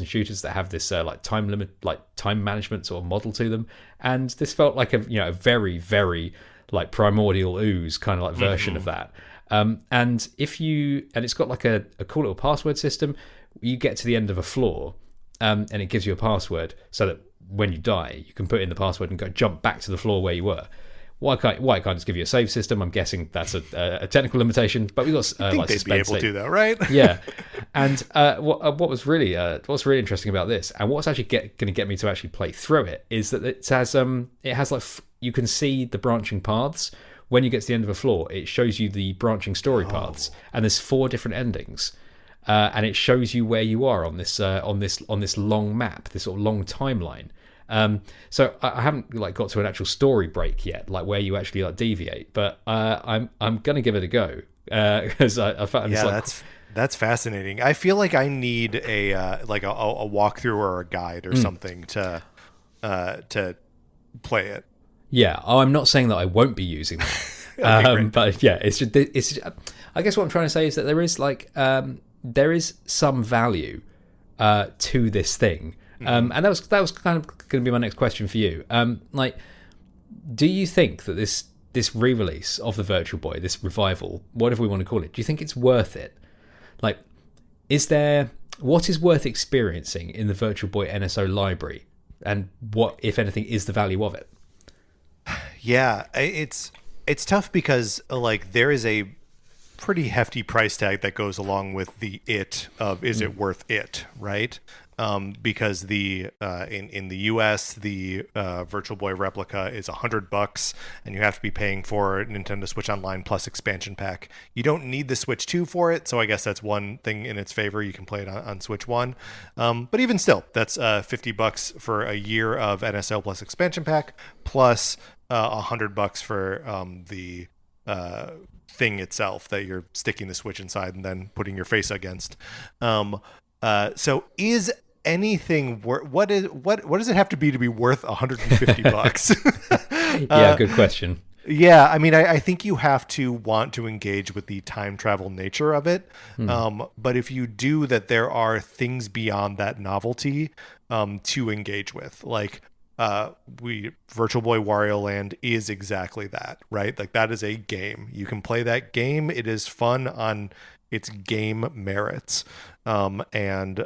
shooters that have this like time limit, like time management sort of model to them, and this felt like a very, very like primordial ooze kind of like version of that. And it's got like a cool little password system. You get to the end of a floor, and it gives you a password so that when you die, you can put in the password and go jump back to the floor where you were. Why can't it just give you a save system? I'm guessing that's a technical limitation, but we've got I think they'd be able to, though, right? Yeah. And what's really interesting about this, and what's actually going to get me to actually play through it, is that it has like you can see the branching paths. When you get to the end of a floor, it shows you the branching story paths, and there's 4 different endings, and it shows you where you are on this long map, this sort of long timeline. So I haven't like got to an actual story break yet, like where you actually like deviate, but I'm gonna give it a go because I found that's fascinating. I feel like I need a walkthrough or a guide or something to play it. Yeah, I'm not saying that I won't be using that, but yeah, it's I guess what I'm trying to say is that there is some value to this thing, and that was kind of going to be my next question for you. Like, do you think that this re-release of the Virtual Boy, this revival, whatever we want to call it, do you think it's worth it? Like, what is worth experiencing in the Virtual Boy NSO library, and what, if anything, is the value of it? Yeah, it's tough because like there is a pretty hefty price tag that goes along with the is it worth it, right? Because the in the US the Virtual Boy replica is $100, and you have to be paying for Nintendo Switch Online plus expansion pack. You don't need the Switch 2 for it, so I guess that's one thing in its favor. You can play it on Switch 1, but even still, that's $50 for a year of NSO plus expansion pack plus $100 for the thing itself that you're sticking the Switch inside and then putting your face against. So is anything what does it have to be worth $150? Yeah, good question. Yeah, I mean, I think you have to want to engage with the time travel nature of it. But if you do that, there are things beyond that novelty to engage with. Like Virtual Boy Wario Land is exactly that, right? Like that is a game. You can play that game. It is fun on its game merits. And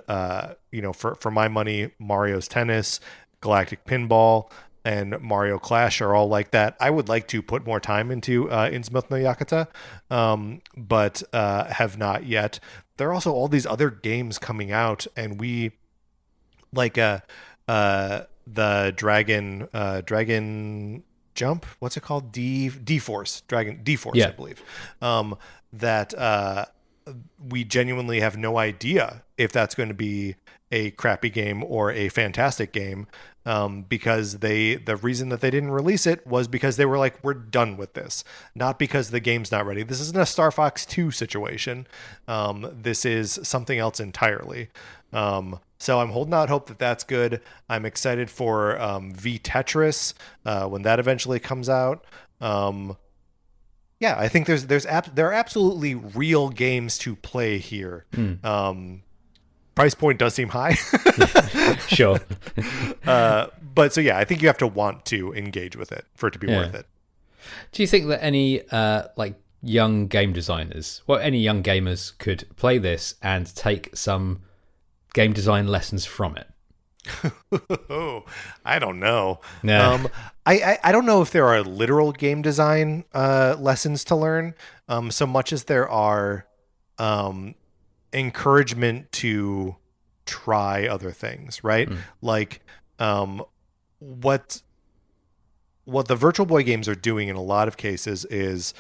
for my money, Mario's Tennis, Galactic Pinball, and Mario Clash are all like that. I would like to put more time into Innsmouth no Yakata, but have not yet. There are also all these other games coming out, and we like the Dragon Jump. What's it called? D-Force. Dragon D-Force, Yeah. I believe. That we genuinely have no idea if that's going to be a crappy game or a fantastic game, because the reason that they didn't release it was because they were like, we're done with this, not because the game's not ready. This isn't a Star Fox 2 situation. This is something else entirely. So I'm holding out hope that that's good. I'm excited for V Tetris when that eventually comes out. Yeah, I think there are absolutely real games to play here. Price point does seem high. Sure. But so yeah, I think you have to want to engage with it for it to be worth it. Do you think that any young game designers, any young gamers could play this and take some game design lessons from it? Oh, I don't know. No. I don't know if there are literal game design lessons to learn, so much as there are encouragement to try other things, right? Like what the Virtual Boy games are doing in a lot of cases is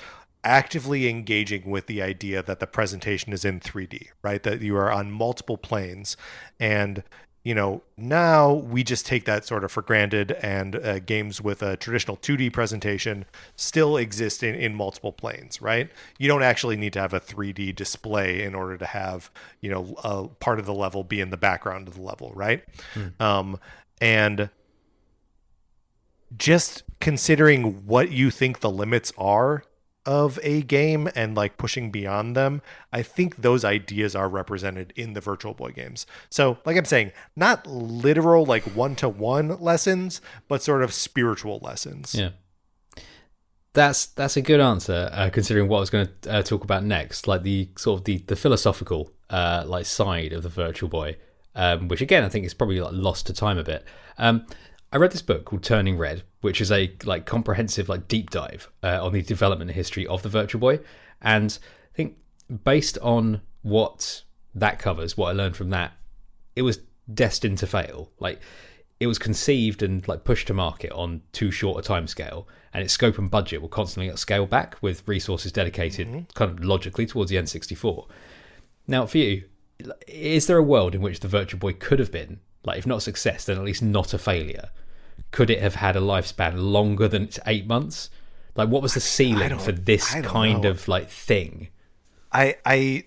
actively engaging with the idea that the presentation is in 3D, right? That you are on multiple planes, and now we just take that sort of for granted, and games with a traditional 2D presentation still exist in multiple planes, right? You don't actually need to have a 3D display in order to have, a part of the level be in the background of the level, right? And just considering what you think the limits are of a game and like pushing beyond them, I think those ideas are represented in the Virtual Boy games. So like I'm saying, not literal like one-to-one lessons, but sort of spiritual lessons. Yeah. That's a good answer, considering what I was going to talk about next, like the sort of the philosophical side of the Virtual Boy, which again I think is probably lost to time a bit. I read this book called Turning Red, which is a comprehensive deep dive on the development history of the Virtual Boy, and I think based on what that covers, what I learned from that, it was destined to fail. It was conceived and pushed to market on too short a timescale, and its scope and budget will constantly scale back with resources dedicated kind of logically towards the N64. Now, for you, is there a world in which the Virtual Boy could have been, if not a success, then at least not a failure? Could it have had a lifespan longer than 8 months? What was the ceiling for this kind of thing? I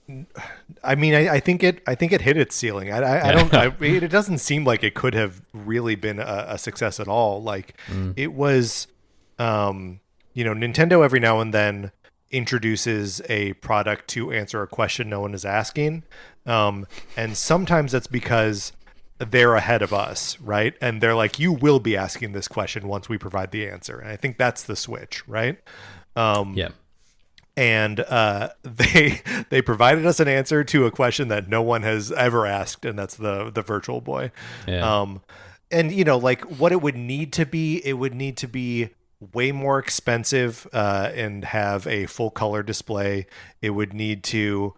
mean, I think it hit its ceiling. It doesn't seem like it could have really been a success at all. It was, Nintendo every now and then introduces a product to answer a question no one is asking. And sometimes that's because they're ahead of us, right? And they're like, you will be asking this question once we provide the answer. And I think that's the switch, right? Yeah. And they provided us an answer to a question that no one has ever asked, and that's the Virtual Boy. Yeah. And what it would need to be way more expensive and have a full color display. It would need to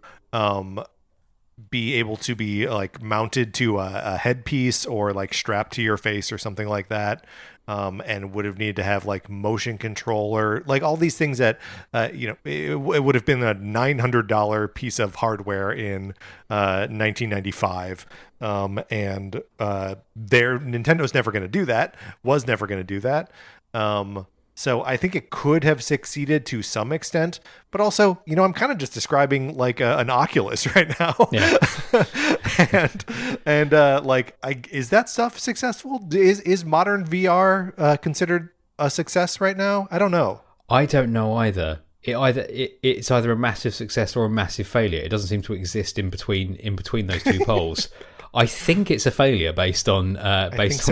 be able to be mounted to a headpiece or strapped to your face or something like that, and would have needed to have motion controller, all these things that it would have been a $900 piece of hardware in 1995, and Nintendo's never going to do that, was never going to do that. So I think it could have succeeded to some extent, but also, I'm kind of just describing like an Oculus right now. Yeah. Is that stuff successful? Is modern VR considered a success right now? I don't know. I don't know either. It's either a massive success or a massive failure. It doesn't seem to exist in between those two poles. I think it's a failure based on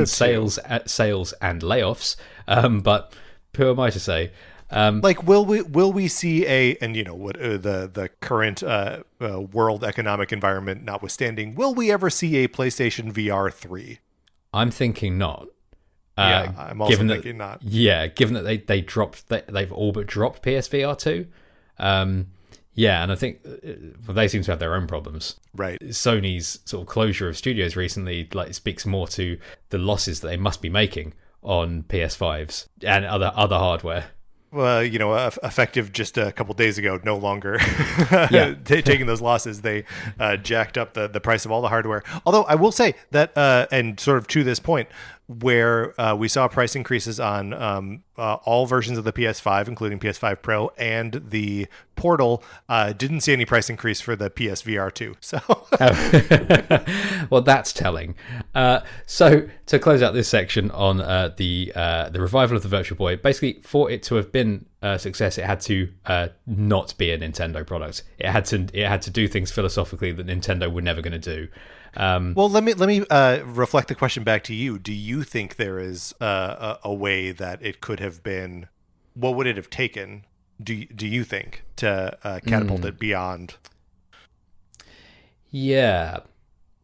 sales and layoffs. But who am I to say? Will we see the current world economic environment notwithstanding, will we ever see a PlayStation VR 3? I'm thinking not. I'm also thinking not. Yeah, given that they've all but dropped PSVR 2. And I think they seem to have their own problems. Right. Sony's sort of closure of studios recently speaks more to the losses that they must be making on PS5s and other hardware. Well, effective just a couple days ago, no longer taking those losses. They jacked up the price of all the hardware. Although I will say that, and sort of to this point, where we saw price increases on all versions of the PS5, including PS5 Pro and the Portal, didn't see any price increase for the PSVR 2. So, well, that's telling. So to close out this section on the revival of the Virtual Boy, basically for it to have been a success, it had to not be a Nintendo product. It had to do things philosophically that Nintendo were never going to do. Well, let me reflect the question back to you. Do you think there is a way that it could have been? What would it have taken? Do you think to catapult it beyond? Yeah,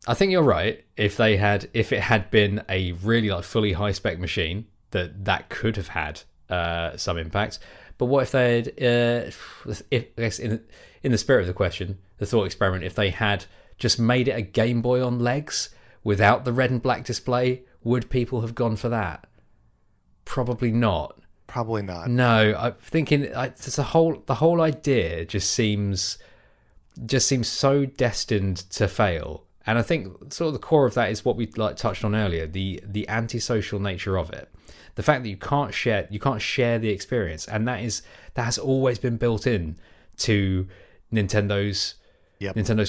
I think you're right. If it had been a really fully high spec machine, that could have had some impact. But what if they had? I guess in the spirit of the question, the thought experiment, if they had just made it a Game Boy on legs without the red and black display, would people have gone for that? Probably not. Probably not. No, I'm thinking the whole idea just seems so destined to fail. And I think sort of the core of that is what we touched on earlier, the antisocial nature of it. The fact that you can't share the experience, and that has always been built in to Nintendo's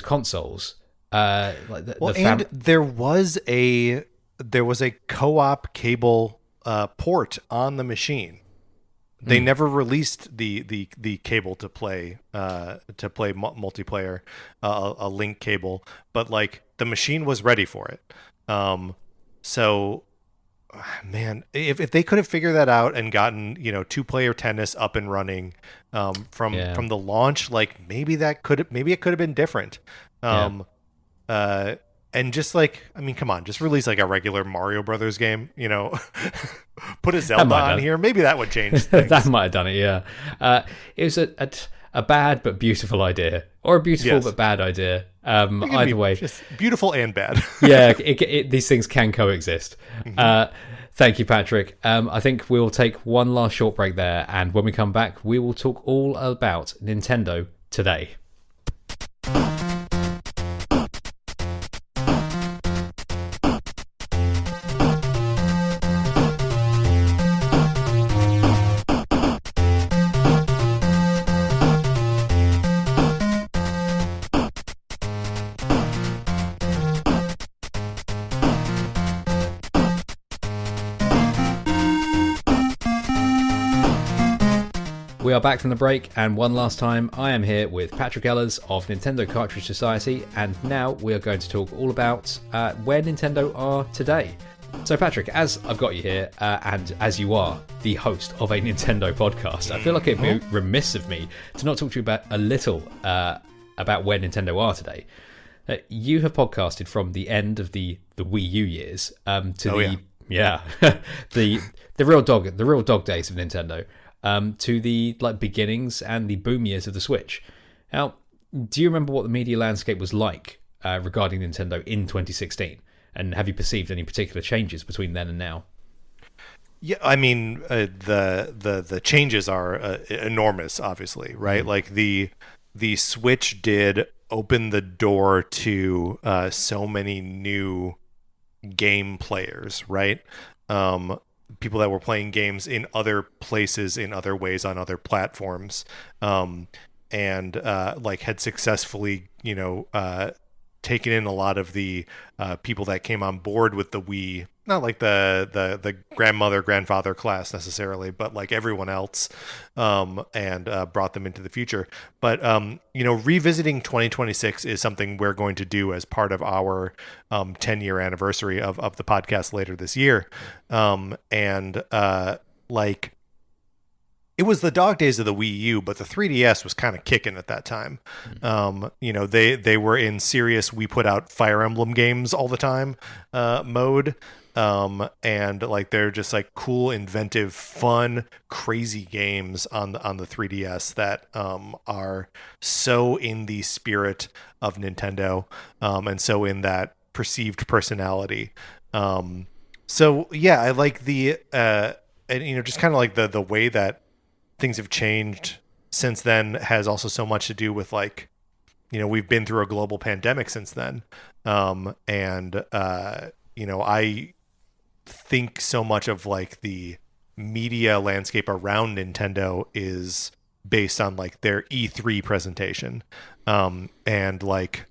consoles. There was a co-op cable port on the machine. They never released the cable to play multiplayer, a link cable, but the machine was ready for it. So, man, if they could have figured that out and gotten 2-player tennis up and running from the launch, maybe it could have been different. And just come on, just release a regular Mario Brothers game, put a Zelda on here. Maybe that would change things. That might have done it, yeah. It was a bad but beautiful idea, or a beautiful but bad idea. Either way. Just beautiful and bad. Yeah, these things can coexist. Mm-hmm. Thank you, Patrick. I think we'll take one last short break there, and when we come back, we will talk all about Nintendo today. We are back from the break, and one last time, I am here with Patrick Ehlers of Nintendo Cartridge Society, and now we are going to talk all about where Nintendo are today. So Patrick, as I've got you here, and as you are the host of a Nintendo podcast, I feel like it'd be remiss of me to not talk to you about a little about where Nintendo are today. You have podcasted from the end of the Wii U years to the real dog days of Nintendo. To the beginnings and the boom years of the Switch. Now, do you remember what the media landscape was like regarding Nintendo in 2016? And have you perceived any particular changes between then and now? Yeah, I mean, the changes are enormous, obviously, right? The Switch did open the door to so many new game players, right? people that were playing games in other places, in other ways, on other platforms, and like had successfully, taken in a lot of the people that came on board with the Wii, not like the grandfather class necessarily, but like everyone else, and brought them into the future. But revisiting 2026 is something we're going to do as part of our 10-year anniversary of the podcast later this year, and like. It was the dog days of the Wii U, but the 3DS was kind of kicking at that time. They were in serious, we put out Fire Emblem games all the time mode. And like they're just like cool, inventive, fun, crazy games on the 3DS that are so in the spirit of Nintendo, and so in that perceived personality. So yeah, I like the and just kind of like the way that things have changed since then has also so much to do with like, we've been through a global pandemic since then. I think so much of like the media landscape around Nintendo is based on like their E3 presentation. And like,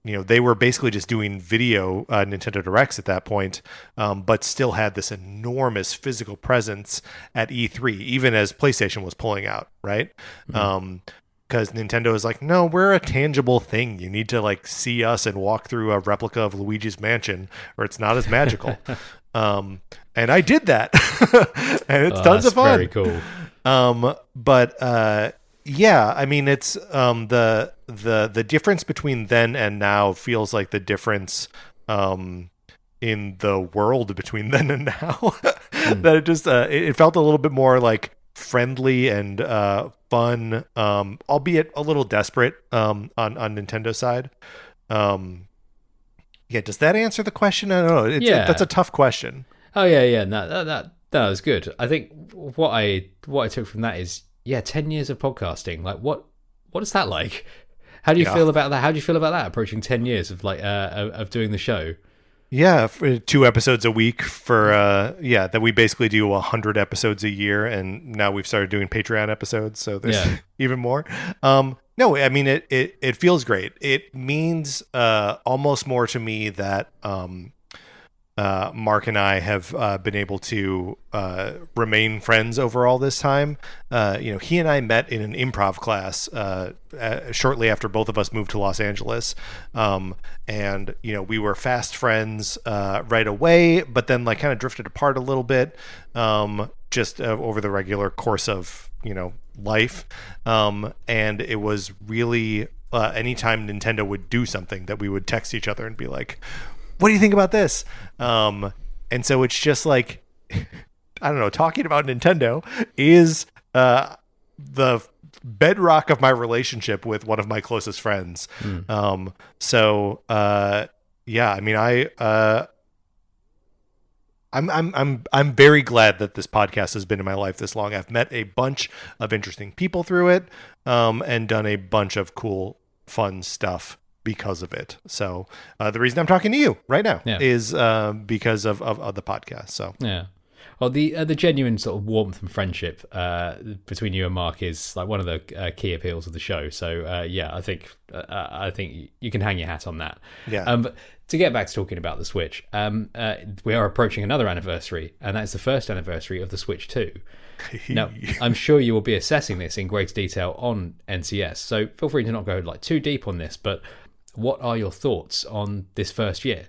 they were basically just doing video Nintendo Directs at that point, but still had this enormous physical presence at E3, even as PlayStation was pulling out, right? Because Nintendo is like, no, we're a tangible thing. You need to like see us and walk through a replica of Luigi's Mansion, or it's not as magical. And I did that, and it's tons of fun. Very cool. Yeah, I mean, it's the difference between then and now feels like the difference in the world between then and now. That it just it felt a little bit more like friendly and fun, albeit a little desperate on Nintendo's side. Yeah, does that answer the question? I don't know. That's a tough question. Oh yeah. No, that was good. I think what I took from that is 10 years of podcasting. Like what is that like? How do you feel about that? How do you feel about that approaching 10 years of like of doing the show? Yeah, for 2 episodes a week for that we basically do 100 episodes a year, and now we've started doing Patreon episodes, so there's even more. No, I mean it feels great. It means almost more to me that Mark and I have been able to remain friends over all this time. He and I met in an improv class shortly after both of us moved to Los Angeles. And we were fast friends right away, but then like kind of drifted apart a little bit just over the regular course of, life. And it was really anytime Nintendo would do something that we would text each other and be like, what do you think about this? And so it's just like, I don't know, talking about Nintendo is the bedrock of my relationship with one of my closest friends. I mean, I'm very glad that this podcast has been in my life this long. I've met a bunch of interesting people through it, and done a bunch of cool, fun stuff because of it. So the reason I'm talking to you right now is because of the podcast. So well, the genuine sort of warmth and friendship between you and Mark is like one of the key appeals of the show. So I think you can hang your hat on that. But to get back to talking about the Switch, we are approaching another anniversary, and that's the first anniversary of the Switch 2. Now, I'm sure you will be assessing this in greater detail on NCS, so feel free to not go like too deep on this, but what are your thoughts on this first year?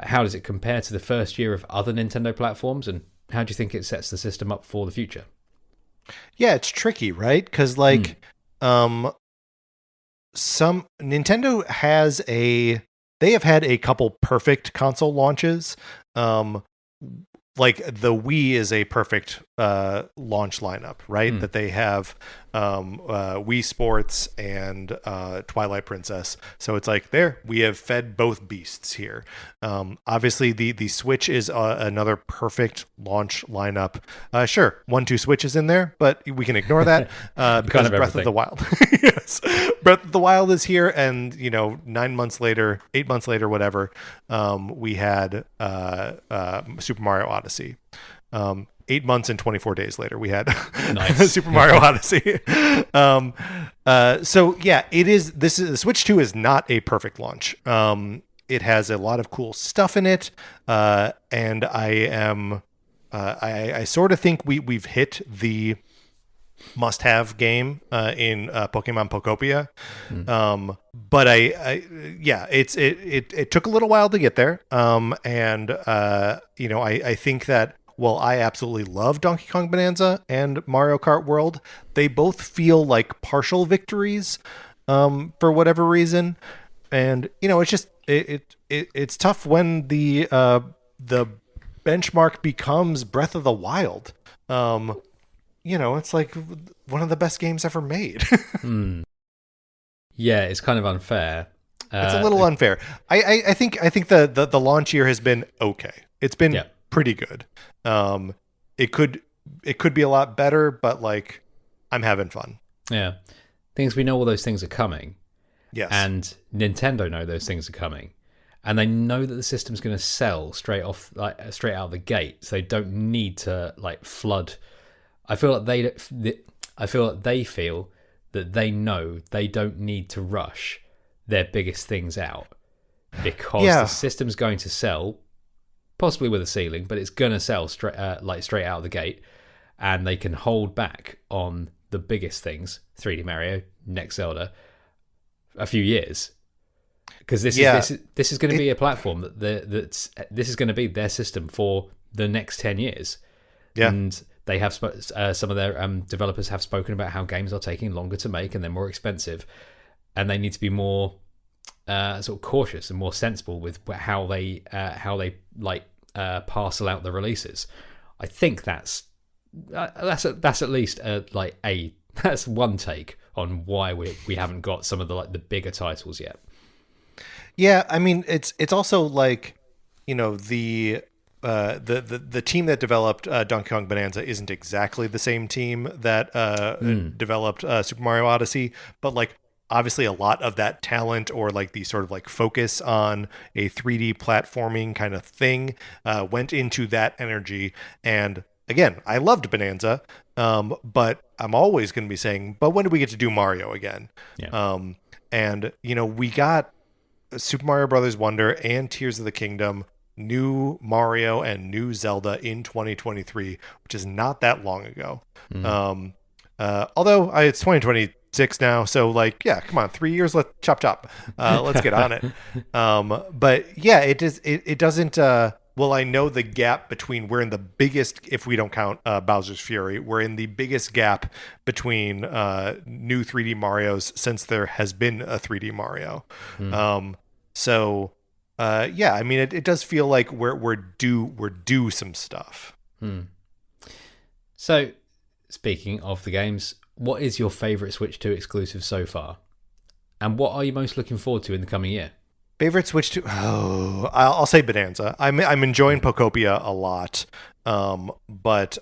How does it compare to the first year of other Nintendo platforms, and how do you think it sets the system up for the future? Yeah, it's tricky, right? Because some Nintendo they have had a couple perfect console launches. Like the Wii is a perfect launch lineup, right? That they have Wii Sports and Twilight Princess. So it's like we have fed both beasts here. Obviously, the Switch is another perfect launch lineup. Sure, 1-2 Switch is in there, but we can ignore that because Breath of the Wild. Yes, Breath of the Wild is here, and 9 months later, 8 months later, whatever, we had Super Mario Odyssey. 8 months and 24 days later, we had Nice. Super Mario Odyssey. So yeah, the Switch 2 is not a perfect launch. It has a lot of cool stuff in it, and I sort of think we've hit the must-have game in Pokemon Pokopia. But it took a little while to get there. I think that while I absolutely love Donkey Kong Bonanza and Mario Kart World, they both feel like partial victories for whatever reason. And it's just it's tough when the benchmark becomes Breath of the Wild. It's like one of the best games ever made. Yeah, it's kind of unfair. It's a little unfair. I think the launch year has been okay. It's been pretty good. It could be a lot better, but like I'm having fun. Yeah. Things we know all those things are coming. Yes. And Nintendo know those things are coming. And they know that the system's going to sell straight out of the gate. So they don't need to flood. I feel like they feel that they know they don't need to rush their biggest things out because the system's going to sell, possibly with a ceiling, but it's going to sell straight out of the gate, and they can hold back on the biggest things, 3D Mario, next Zelda, a few years. Because this is going to be a platform this is going to be their system for the next 10 years. Yeah. And they have some of their developers have spoken about how games are taking longer to make and they're more expensive, and they need to be more sort of cautious and more sensible with how they parcel out the releases. I think that's at least that's one take on why we haven't got some of the bigger titles yet. Yeah, I mean it's also like, the team that developed Donkey Kong Bonanza isn't exactly the same team that developed Super Mario Odyssey, but like obviously a lot of that talent or like the sort of like focus on a 3D platforming kind of thing went into that energy. And again, I loved Bonanza, but I'm always going to be saying, but when do we get to do Mario again? Yeah. And we got Super Mario Brothers Wonder and Tears of the Kingdom, new Mario and new Zelda in 2023, which is not that long ago. Although it's 2026 now, so like, yeah, come on, 3 years, let's chop. Let's get on it. But yeah, it doesn't, well, I know the gap between, we're in the biggest, if we don't count Bowser's Fury, we're in the biggest gap between new 3D Marios since there has been a 3D Mario. Yeah, I mean, it does feel like we're due some stuff. So, speaking of the games, what is your favorite Switch 2 exclusive so far, and what are you most looking forward to in the coming year? Favorite Switch 2? Oh, I'll say Bonanza. I'm enjoying Pokopia a lot, but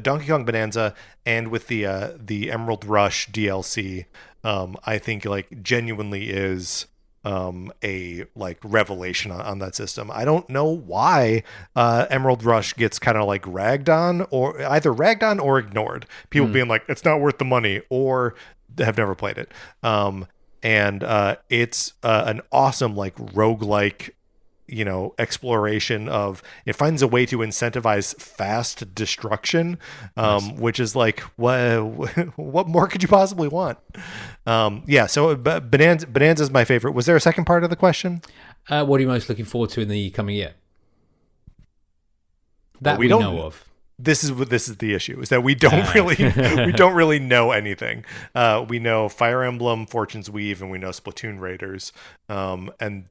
Donkey Kong Bonanza and with the Emerald Rush DLC, I think like genuinely is a like revelation on that system. I don't know why Emerald Rush gets kind of like ragged on or ignored. People being like, it's not worth the money, or have never played it. And it's an awesome like roguelike, exploration of, it finds a way to incentivize fast destruction, which is like, what more could you possibly want? So Bonanza is my favorite. Was there a second part of the question? What are you most looking forward to in the coming year that we know of? This is the issue, is that we don't really know anything. We know Fire Emblem, Fortune's Weave, and we know Splatoon Raiders. And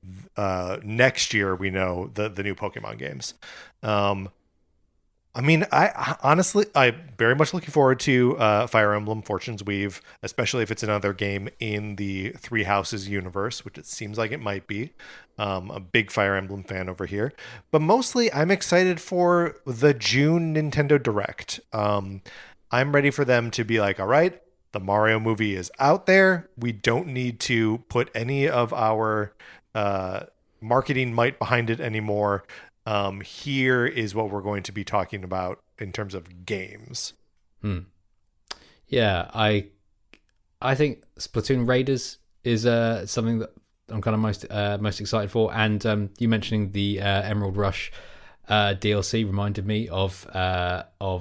next year we know the new Pokemon games. I mean, I honestly, very much looking forward to Fire Emblem, Fortune's Weave, especially if it's another game in the Three Houses universe, which it seems like it might be. A big Fire Emblem fan over here. But mostly, I'm excited for the June Nintendo Direct. I'm ready for them to be like, all right, the Mario movie is out there. We don't need to put any of our marketing might behind it anymore. Here is what we're going to be talking about in terms of games. Yeah, I think Splatoon Raiders is something that I'm kind of most excited for. And you mentioning the Emerald Rush DLC reminded me of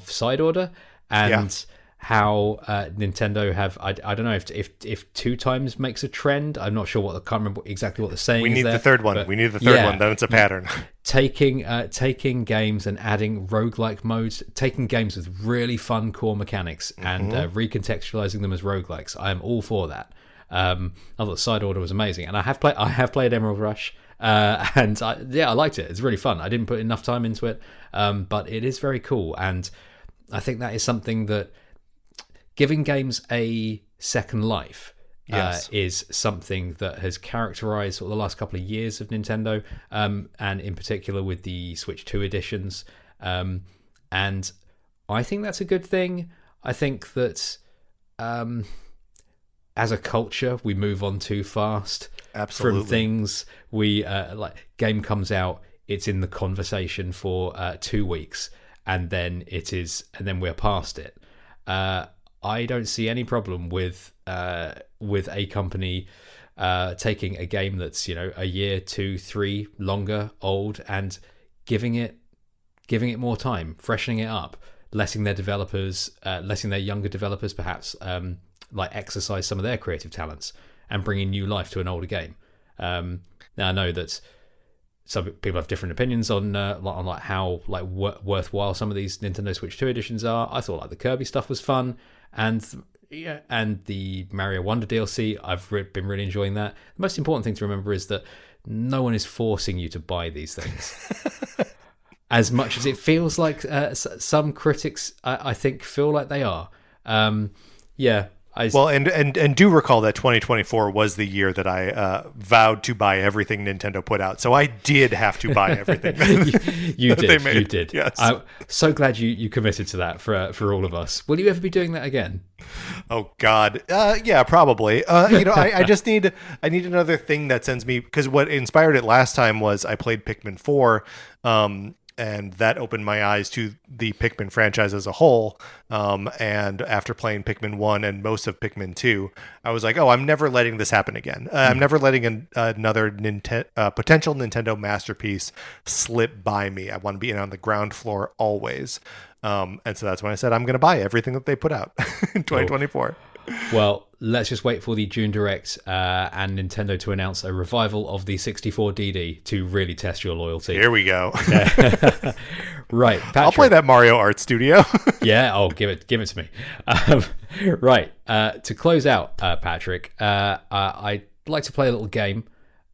Side Order and how Nintendo have. I don't know if 2 times makes a trend. I'm not sure I can't remember exactly what the saying is. We need there, the third one. We need the third one. Then it's a pattern. Taking games and adding roguelike modes, taking games with really fun core mechanics and recontextualizing them as roguelikes. I am all for that. I thought Side Order was amazing, and I have played Emerald Rush, and I liked it. It's really fun. I didn't put enough time into it, but it is very cool, and I think that is something that giving games a second life is something that has characterized sort of the last couple of years of Nintendo, and in particular with the Switch 2 editions. And I think that's a good thing. I think that as a culture, we move on too fast from things. We game comes out, it's in the conversation for 2 weeks, and then we're past it. I don't see any problem with a company taking a game that's a year, 2, 3 longer old and giving it more time, freshening it up, letting their younger developers perhaps exercise some of their creative talents and bringing new life to an older game. Now I know that some people have different opinions on how worthwhile some of these Nintendo Switch 2 editions are. I thought the Kirby stuff was fun, and the Mario Wonder DLC, I've been really enjoying that. The most important thing to remember is that no one is forcing you to buy these things. As much as it feels like some critics, I think, feel like they are. And do recall that 2024 was the year that I vowed to buy everything Nintendo put out. So I did have to buy everything. You did. Yes. I'm so glad you committed to that for all of us. Will you ever be doing that again? Oh God. Yeah, probably. I just need another thing that sends me, because what inspired it last time was I played Pikmin 4. And that opened my eyes to the Pikmin franchise as a whole. And after playing Pikmin 1 and most of Pikmin 2, I was like, oh, I'm never letting this happen again. I'm never letting another potential Nintendo masterpiece slip by me. I want to be on the ground floor always. And so that's when I said I'm going to buy everything that they put out in 2024. Well, let's just wait for the June Direct and Nintendo to announce a revival of the 64DD to really test your loyalty. Here we go. Right, Patrick. I'll play that Mario Art Studio. Yeah, give it to me. Right, to close out, Patrick, I'd like to play a little game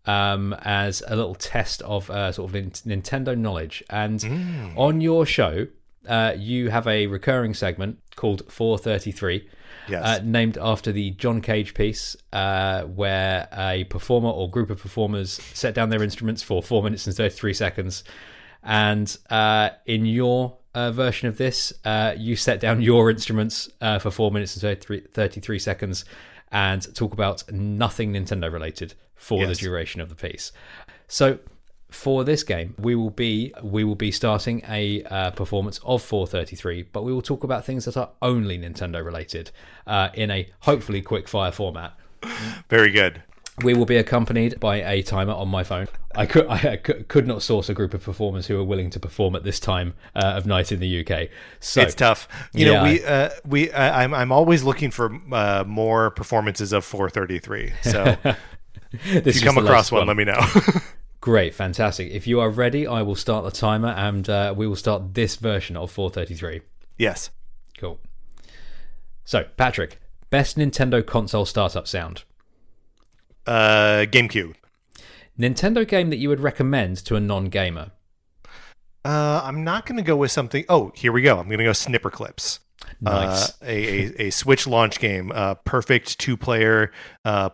as a little test of sort of Nintendo knowledge. And on your show, you have a recurring segment called 433. Yes. Named after the John Cage piece, where a performer or group of performers set down their instruments for 4 minutes and 33 seconds. And in your version of this, you set down your instruments for 4 minutes and 33 seconds and talk about nothing Nintendo related for the duration of the piece. So for this game, we will be starting a performance of 433, but we will talk about things that are only Nintendo related in a hopefully quick fire format. Very good. We will be accompanied by a timer on my phone. I could not source a group of performers who are willing to perform at this time of night in the UK. So it's tough. I'm always looking for more performances of 433. So if you come across one, let me know. Great, fantastic. If you are ready, I will start the timer and we will start this version of 433. Yes. Cool. So, Patrick, best Nintendo console startup sound? GameCube. Nintendo game that you would recommend to a non-gamer? I'm not going to go with something... Oh, here we go. I'm going to go Snipper Clips. Nice. A Switch launch game, a perfect 2-player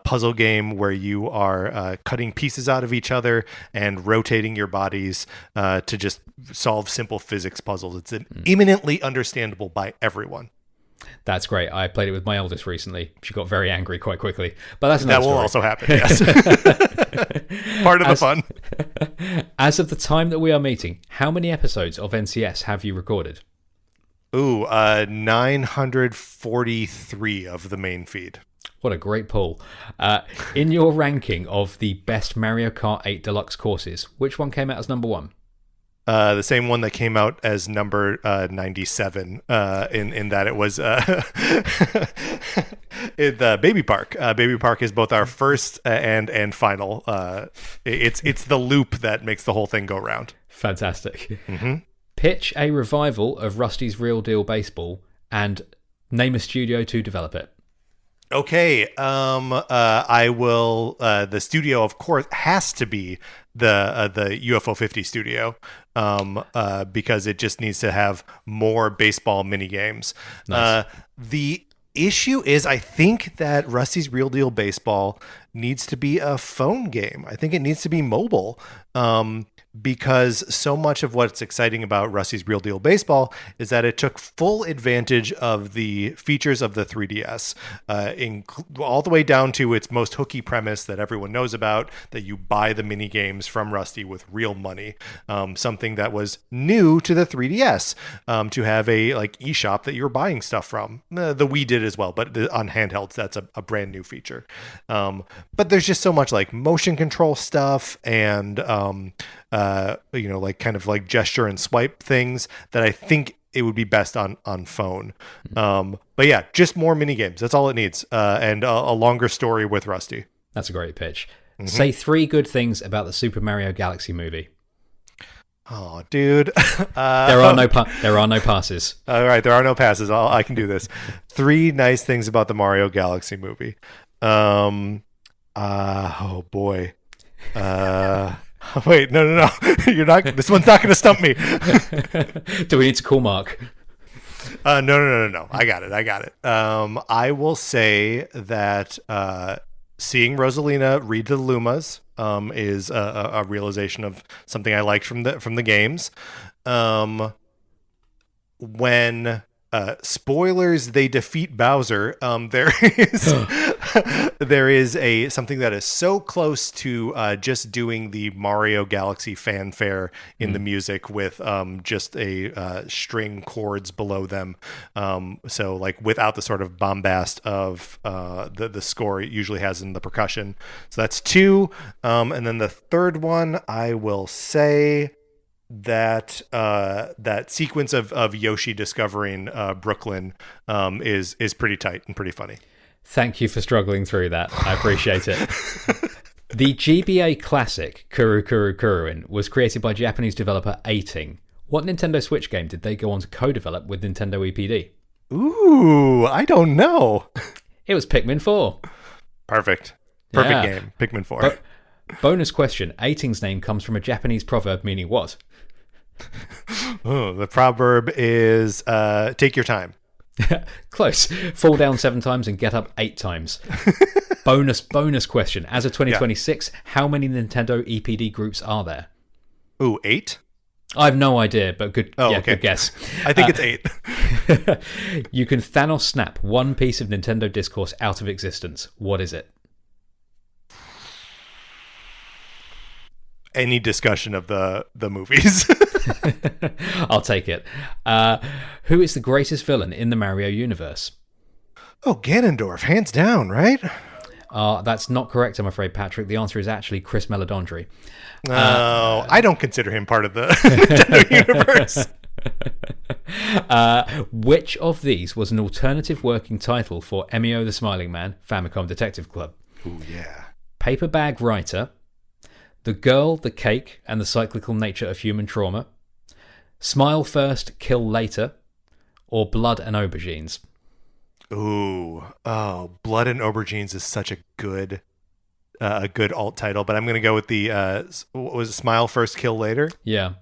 puzzle game where you are cutting pieces out of each other and rotating your bodies to just solve simple physics puzzles. It's eminently understandable by everyone. That's great. I played it with my eldest recently. She got very angry quite quickly, but that's that will story. Also happen. Yes. Part of the fun. As of the time that we are meeting, how many episodes of NCS have you recorded? Ooh, 943 of the main feed. What a great pull. In your ranking of the best Mario Kart 8 Deluxe courses, which one came out as number one? The same one that came out as number 97, in that it was the Baby Park. Baby Park is both our first and final. It's the loop that makes the whole thing go round. Fantastic. Mm-hmm. Pitch a revival of Rusty's Real Deal Baseball and name a studio to develop it. Okay, I will. The studio, of course, has to be the UFO 50 studio, because it just needs to have more baseball mini games. Nice. The issue is, I think that Rusty's Real Deal Baseball needs to be a phone game. I think it needs to be mobile. Because so much of what's exciting about Rusty's Real Deal Baseball is that it took full advantage of the features of the 3DS, all the way down to its most hooky premise that everyone knows about, that you buy the mini games from Rusty with real money. Something that was new to the 3DS, to have a eShop that you're buying stuff from. The Wii did as well, but on handhelds, that's a brand new feature. But there's just so much motion control stuff and kind of gesture and swipe things that I think it would be best on phone. But yeah, just more mini games. That's all it needs. And a longer story with Rusty. That's a great pitch. Mm-hmm. Say 3 good things about the Super Mario Galaxy movie. Oh, dude. There are no passes. All right, there are no passes. I can do this. 3 nice things about the Mario Galaxy movie. Oh boy. Wait, no. You're not. This one's not going to stump me. Do we need to call Mark? No. I got it. I will say that seeing Rosalina read to the Lumas is a realization of something I liked from the games. When spoilers, they defeat Bowser. There is something that is so close to just doing the Mario Galaxy fanfare in the music with just a string chords below them. So without the sort of bombast of the score it usually has in the percussion. So that's 2. And then the third one, I will say that sequence of Yoshi discovering Brooklyn is pretty tight and pretty funny. Thank you for struggling through that. I appreciate it. The GBA classic Kuru Kuru Kuruin was created by Japanese developer Eighting. What Nintendo Switch game did they go on to co-develop with Nintendo EPD? Ooh, I don't know. It was Pikmin 4. Perfect Yeah. game. Pikmin 4. Bonus question. Eighting's name comes from a Japanese proverb meaning what? Oh, the proverb is take your time. Close. Fall down 7 times and get up 8 times. bonus question. As of 2026, how many Nintendo EPD groups are there? Ooh, 8? I have no idea, but good, okay. Good guess. I think it's 8. You can Thanos snap one piece of Nintendo discourse out of existence. What is it? Any discussion of the movies. I'll take it. Who is the greatest villain in the Mario universe? Oh, Ganondorf, hands down, right? That's not correct, I'm afraid, Patrick. The answer is actually Chris Meledandri. No, I don't consider him part of the Nintendo universe. Which of these was an alternative working title for Emio the Smiling Man, Famicom Detective Club? Ooh, yeah. Paper Bag Writer, The Girl, the Cake, and the Cyclical Nature of Human Trauma, Smile First, Kill Later, or Blood and Aubergines? Ooh, Blood and Aubergines is such a good alt title, but I'm going to go with the what was it, Smile First, Kill Later? Yeah.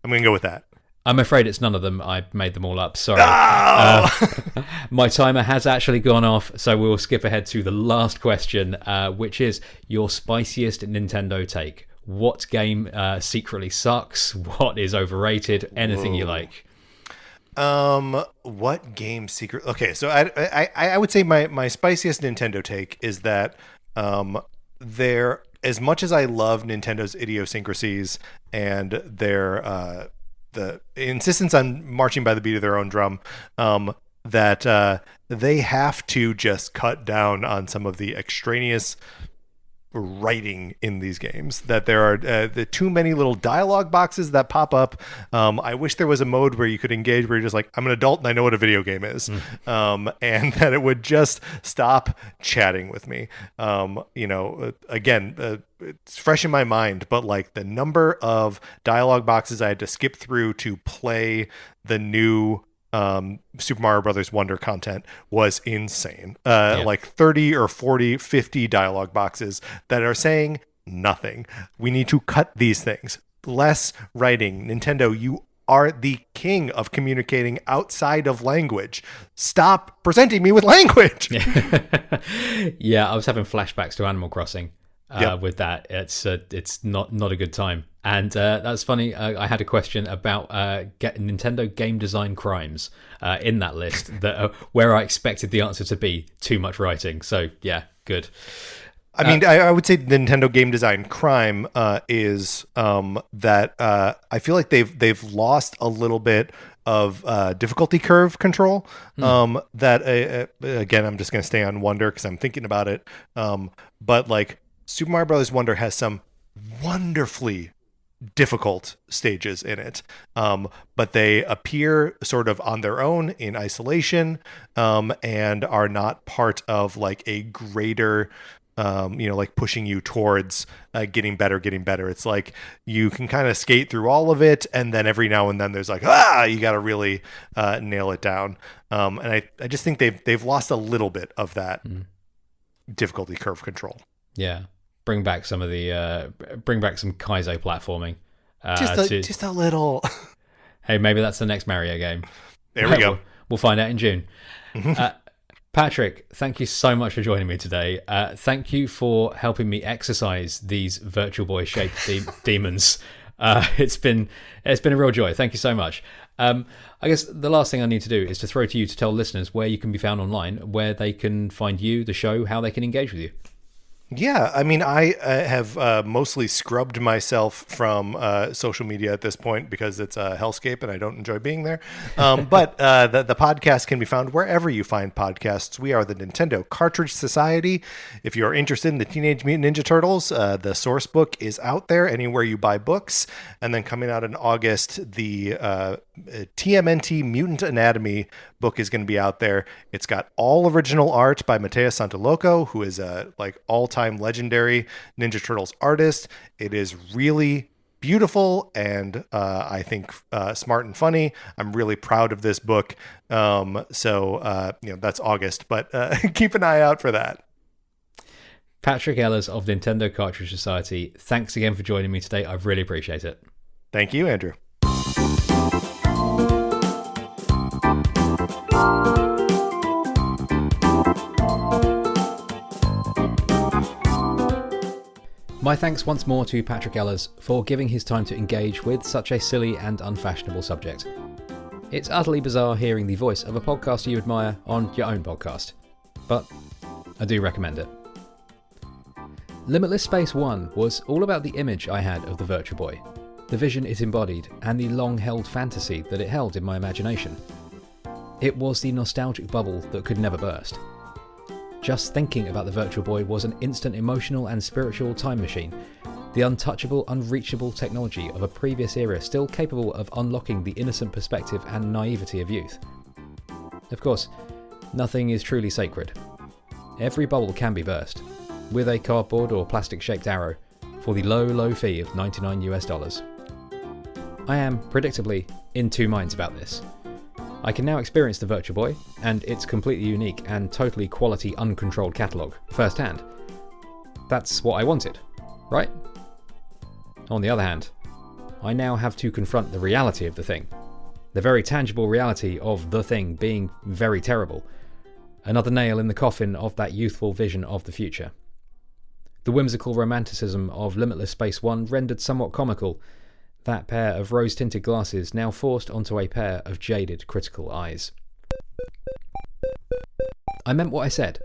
I'm going to go with that. I'm afraid it's none of them. I made them all up. Sorry. Oh! My timer has actually gone off, so we'll skip ahead to the last question, which is your spiciest Nintendo take. What game secretly sucks? What is overrated? Anything you like. What game secret? Okay, so I would say my spiciest Nintendo take is that there as much as I love Nintendo's idiosyncrasies and their the insistence on marching by the beat of their own drum, that they have to just cut down on some of the extraneous writing in these games, that there are the too many little dialogue boxes that pop up. I wish there was a mode where you could engage where you're just like, I'm an adult and I know what a video game is. And that it would just stop chatting with me. Again, it's fresh in my mind, but like the number of dialogue boxes I had to skip through to play the new Super Mario Brothers Wonder content was insane. Like 30 or 40, 50 dialogue boxes that are saying nothing. We need to cut these things. Less writing. Nintendo, you are the king of communicating outside of language. Stop presenting me with language. Yeah, I was having flashbacks to Animal Crossing. With that, it's not a good time, and that's funny. I had a question about Nintendo game design crimes in that list that where I expected the answer to be too much writing. So yeah, good. I mean, I would say Nintendo game design crime is that I feel like they've lost a little bit of difficulty curve control. That again, I'm just going to stay on Wonder because I'm thinking about it. But like, Super Mario Bros. Wonder has some wonderfully difficult stages in it, but they appear sort of on their own in isolation, and are not part of like a greater, like pushing you towards getting better. It's like you can kind of skate through all of it, and then every now and then there's like, you got to really nail it down. And I just think they've lost a little bit of that difficulty curve control. Yeah. Bring back some of the bring back some Kaizo platforming. Just a little. Hey, maybe that's the next Mario game. There we go. We'll find out in June. Patrick, thank you so much for joining me today. Thank you for helping me exercise these Virtual Boy shaped demons. It's been a real joy. Thank you so much. I guess the last thing I need to do is to throw to you to tell listeners where you can be found online, where they can find you, the show, how they can engage with you. Yeah, I mean, I have mostly scrubbed myself from social media at this point because it's a hellscape and I don't enjoy being there. But the podcast can be found wherever you find podcasts. We are the Nintendo Cartridge Society. If you're interested in the Teenage Mutant Ninja Turtles, the source book is out there anywhere you buy books. And then coming out in August, the TMNT Mutant Anatomy book is going to be out there. It's got all original art by Matteo Santoloco, who is a like all-time legendary Ninja Turtles artist. It is really beautiful and I think smart and funny. I'm really proud of this book. So that's August, but keep an eye out for that. Patrick Ehlers of Nintendo Cartridge Society, thanks again for joining me today. I really appreciate it. Thank you, Andrew. My thanks once more to Patrick Ehlers for giving his time to engage with such a silly and unfashionable subject. It's utterly bizarre hearing the voice of a podcaster you admire on your own podcast, but I do recommend it. Limitless Space 1 was all about the image I had of the Virtual Boy, the vision it embodied, and the long-held fantasy that it held in my imagination. It was the nostalgic bubble that could never burst. Just thinking about the Virtual Boy was an instant emotional and spiritual time machine, the untouchable, unreachable technology of a previous era still capable of unlocking the innocent perspective and naivety of youth. Of course, nothing is truly sacred. Every bubble can be burst, with a cardboard or plastic-shaped arrow, for the low, low fee of $99. I am, predictably, in two minds about this. I can now experience the Virtual Boy and its completely unique and totally quality uncontrolled catalogue firsthand. That's what I wanted, right? On the other hand, I now have to confront the reality of the thing. The very tangible reality of the thing being very terrible. Another nail in the coffin of that youthful vision of the future. The whimsical romanticism of Limitless Space 1 rendered somewhat comical, that pair of rose-tinted glasses now forced onto a pair of jaded, critical eyes. I meant what I said.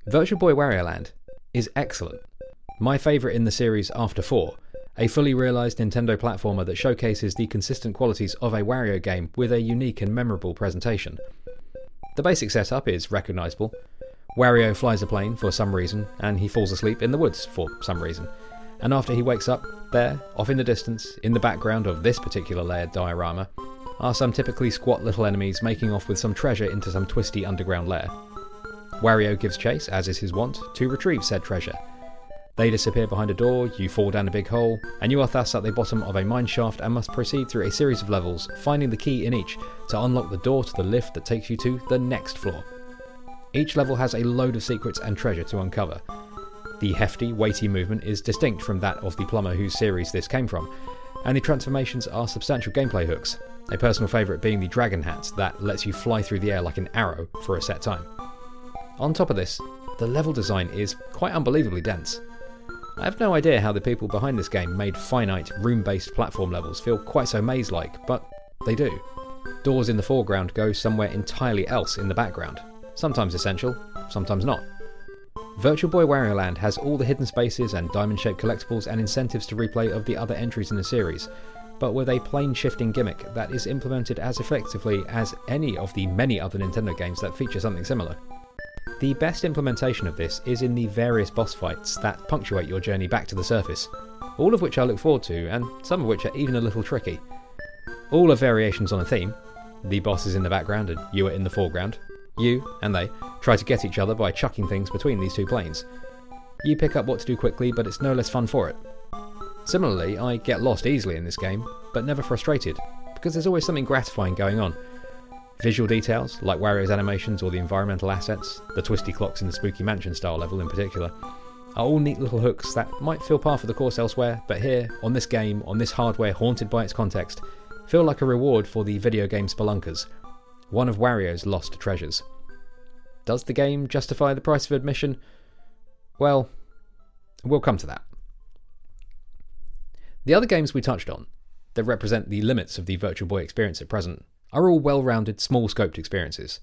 Virtual Boy Wario Land is excellent, My favourite in the series after 4, a fully realised Nintendo platformer that showcases the consistent qualities of a Wario game with a unique and memorable presentation. The basic setup is recognisable. Wario flies a plane for some reason, and he falls asleep in the woods for some reason. And after he wakes up, there, off in the distance, in the background of this particular layered diorama, are some typically squat little enemies making off with some treasure into some twisty underground lair. Wario gives chase, as is his wont, to retrieve said treasure. They disappear behind a door, you fall down a big hole, and you are thus at the bottom of a mine shaft and must proceed through a series of levels, finding the key in each to unlock the door to the lift that takes you to the next floor. Each level has a load of secrets and treasure to uncover. The hefty, weighty movement is distinct from that of the plumber whose series this came from, and the transformations are substantial gameplay hooks, a personal favourite being the dragon hat that lets you fly through the air like an arrow for a set time. On top of this, the level design is quite unbelievably dense. I have no idea how the people behind this game made finite, room-based platform levels feel quite so maze-like, but they do. Doors in the foreground go somewhere entirely else in the background. Sometimes essential, sometimes not. Virtual Boy Wario Land has all the hidden spaces and diamond-shaped collectibles and incentives to replay of the other entries in the series, but with a plane-shifting gimmick that is implemented as effectively as any of the many other Nintendo games that feature something similar. The best implementation of this is in the various boss fights that punctuate your journey back to the surface, all of which I look forward to, and some of which are even a little tricky. All are variations on a theme. The boss is in the background and you are in the foreground. You, and they, try to get each other by chucking things between these two planes. You pick up what to do quickly, but it's no less fun for it. Similarly, I get lost easily in this game, but never frustrated, because there's always something gratifying going on. Visual details, like Wario's animations or the environmental assets, the twisty clocks in the Spooky Mansion style level in particular, are all neat little hooks that might feel par for the course elsewhere, but here, on this game, on this hardware haunted by its context, feel like a reward for the video game spelunkers, one of Wario's lost treasures. Does the game justify the price of admission? Well, we'll come to that. The other games we touched on, that represent the limits of the Virtual Boy experience at present, are all well-rounded, small-scoped experiences.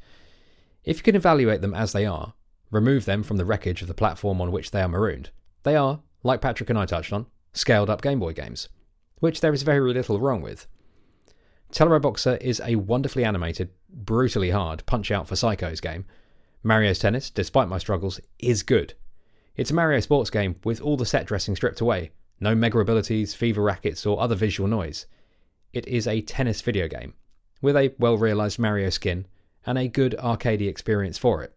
If you can evaluate them as they are, remove them from the wreckage of the platform on which they are marooned, they are, like Patrick and I touched on, scaled-up Game Boy games, which there is very little wrong with. Tellero Boxer is a wonderfully animated, brutally hard punch-out for psychos game. Mario's Tennis, despite my struggles, is good. It's a Mario sports game with all the set dressing stripped away, no mega abilities, fever rackets or other visual noise. It is a tennis video game, with a well-realised Mario skin, and a good arcadey experience for it.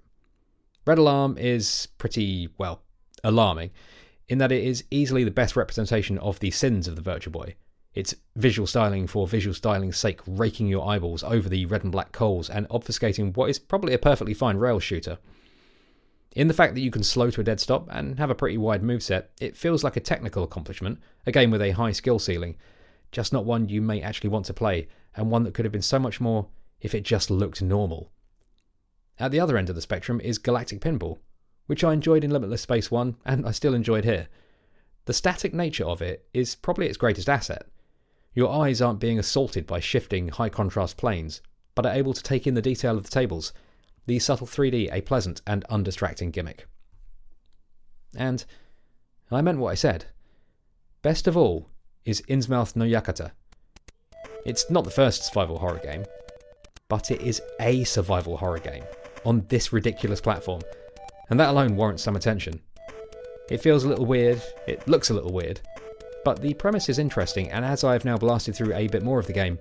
Red Alarm is pretty, well, alarming, in that it is easily the best representation of the sins of the Virtual Boy. It's visual styling for visual styling's sake, raking your eyeballs over the red and black coals and obfuscating what is probably a perfectly fine rail shooter. In the fact that you can slow to a dead stop and have a pretty wide moveset, it feels like a technical accomplishment, a game with a high skill ceiling, just not one you may actually want to play, and one that could have been so much more if it just looked normal. At the other end of the spectrum is Galactic Pinball, which I enjoyed in Limitless Space 1, and I still enjoyed here. The static nature of it is probably its greatest asset. Your eyes aren't being assaulted by shifting, high-contrast planes, but are able to take in the detail of the tables, the subtle 3D a pleasant and undistracting gimmick. And I meant what I said. Best of all is Innsmouth no Yakata. It's not the first survival horror game, but it is a survival horror game on this ridiculous platform, and that alone warrants some attention. It feels a little weird, it looks a little weird, but the premise is interesting, and as I have now blasted through a bit more of the game,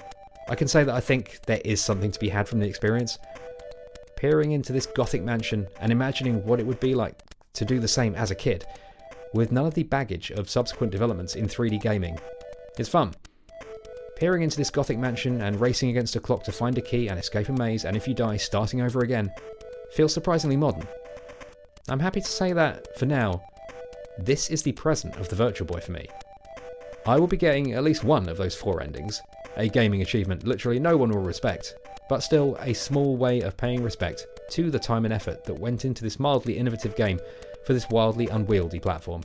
I can say that I think there is something to be had from the experience. Peering into this gothic mansion and imagining what it would be like to do the same as a kid, with none of the baggage of subsequent developments in 3D gaming, is fun. Peering into this gothic mansion and racing against a clock to find a key and escape a maze, and if you die, starting over again, feels surprisingly modern. I'm happy to say that, for now, this is the present of the Virtual Boy for me. I will be getting at least one of those 4 endings, a gaming achievement literally no one will respect, but still a small way of paying respect to the time and effort that went into this mildly innovative game for this wildly unwieldy platform.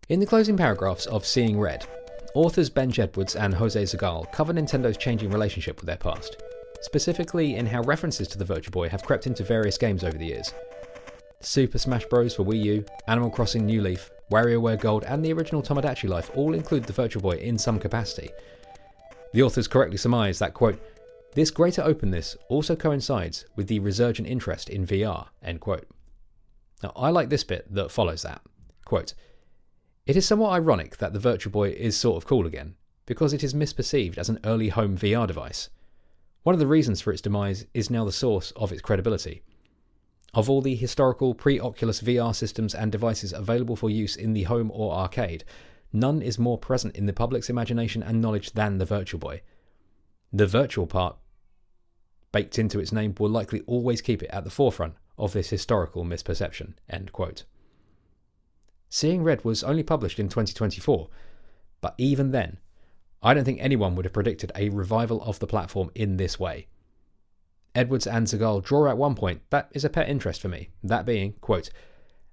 In the closing paragraphs of Seeing Red, authors Benj Edwards and Jose Zagal cover Nintendo's changing relationship with their past, specifically in how references to the Virtual Boy have crept into various games over the years. Super Smash Bros. For Wii U, Animal Crossing New Leaf, WarioWare Gold, and the original Tomodachi Life all include the Virtual Boy in some capacity. The authors correctly surmise that, quote, "This greater openness also coincides with the resurgent interest in VR," end quote. Now, I like this bit that follows that. Quote, "It is somewhat ironic that the Virtual Boy is sort of cool again, because it is misperceived as an early home VR device. One of the reasons for its demise is now the source of its credibility. Of all the historical pre-Oculus VR systems and devices available for use in the home or arcade, none is more present in the public's imagination and knowledge than the Virtual Boy. The virtual part, baked into its name, will likely always keep it at the forefront of this historical misperception," end quote. Seeing Red was only published in 2024, but even then, I don't think anyone would have predicted a revival of the platform in this way. Edwards and Segal draw out one point that is a pet interest for me, that being, quote,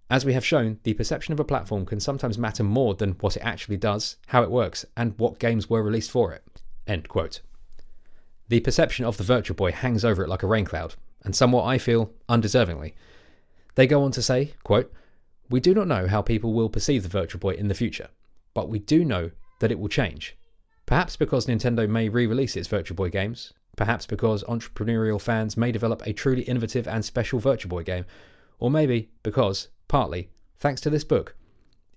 "As we have shown, the perception of a platform can sometimes matter more than what it actually does, how it works, and what games were released for it," end quote. The perception of the Virtual Boy hangs over it like a rain cloud, and somewhat, I feel, undeservingly. They go on to say, quote, "We do not know how people will perceive the Virtual Boy in the future, but we do know that it will change. Perhaps because Nintendo may re-release its Virtual Boy games, perhaps because entrepreneurial fans may develop a truly innovative and special Virtual Boy game, or maybe because, partly, thanks to this book,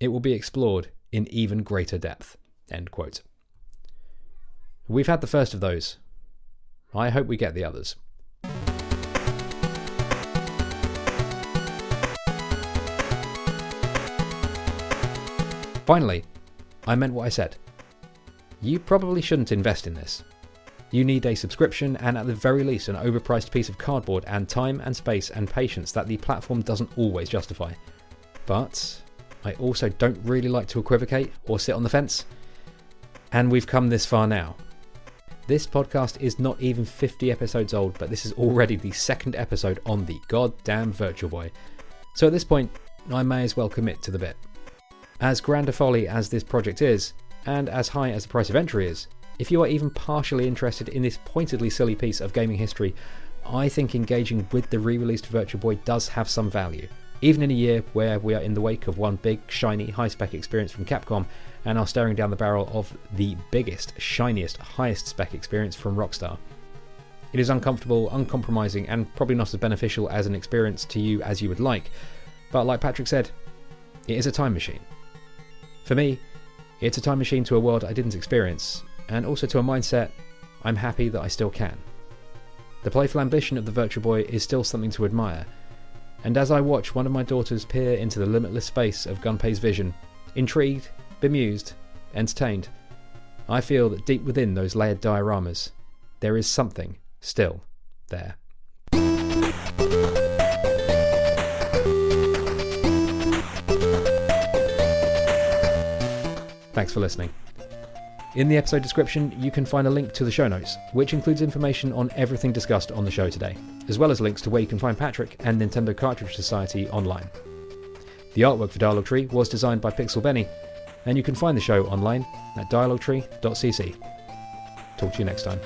it will be explored in even greater depth," end quote. We've had the first of those. I hope we get the others. Finally, I meant what I said. You probably shouldn't invest in this. You need a subscription and at the very least an overpriced piece of cardboard and time and space and patience that the platform doesn't always justify. But I also don't really like to equivocate or sit on the fence. And we've come this far now. This podcast is not even 50 episodes old, but this is already the second episode on the goddamn Virtual Boy. So at this point, I may as well commit to the bit. As grand a folly as this project is, and as high as the price of entry is, if you are even partially interested in this pointedly silly piece of gaming history, I think engaging with the re-released Virtual Boy does have some value, even in a year where we are in the wake of one big, shiny, high-spec experience from Capcom and are staring down the barrel of the biggest, shiniest, highest-spec experience from Rockstar. It is uncomfortable, uncompromising, and probably not as beneficial as an experience to you as you would like, but like Patrick said, it is a time machine. For me, it's a time machine to a world I didn't experience, and also to a mindset I'm happy that I still can. The playful ambition of the Virtual Boy is still something to admire, and as I watch one of my daughters peer into the limitless space of Gunpei's vision, intrigued, bemused, entertained, I feel that deep within those layered dioramas, there is something still there. Thanks for listening. In the episode description, you can find a link to the show notes, which includes information on everything discussed on the show today, as well as links to where you can find Patrick and Nintendo Cartridge Society online. The artwork for Dialogue Tree was designed by Pixel Benny, and you can find the show online at dialoguetree.cc. Talk to you next time.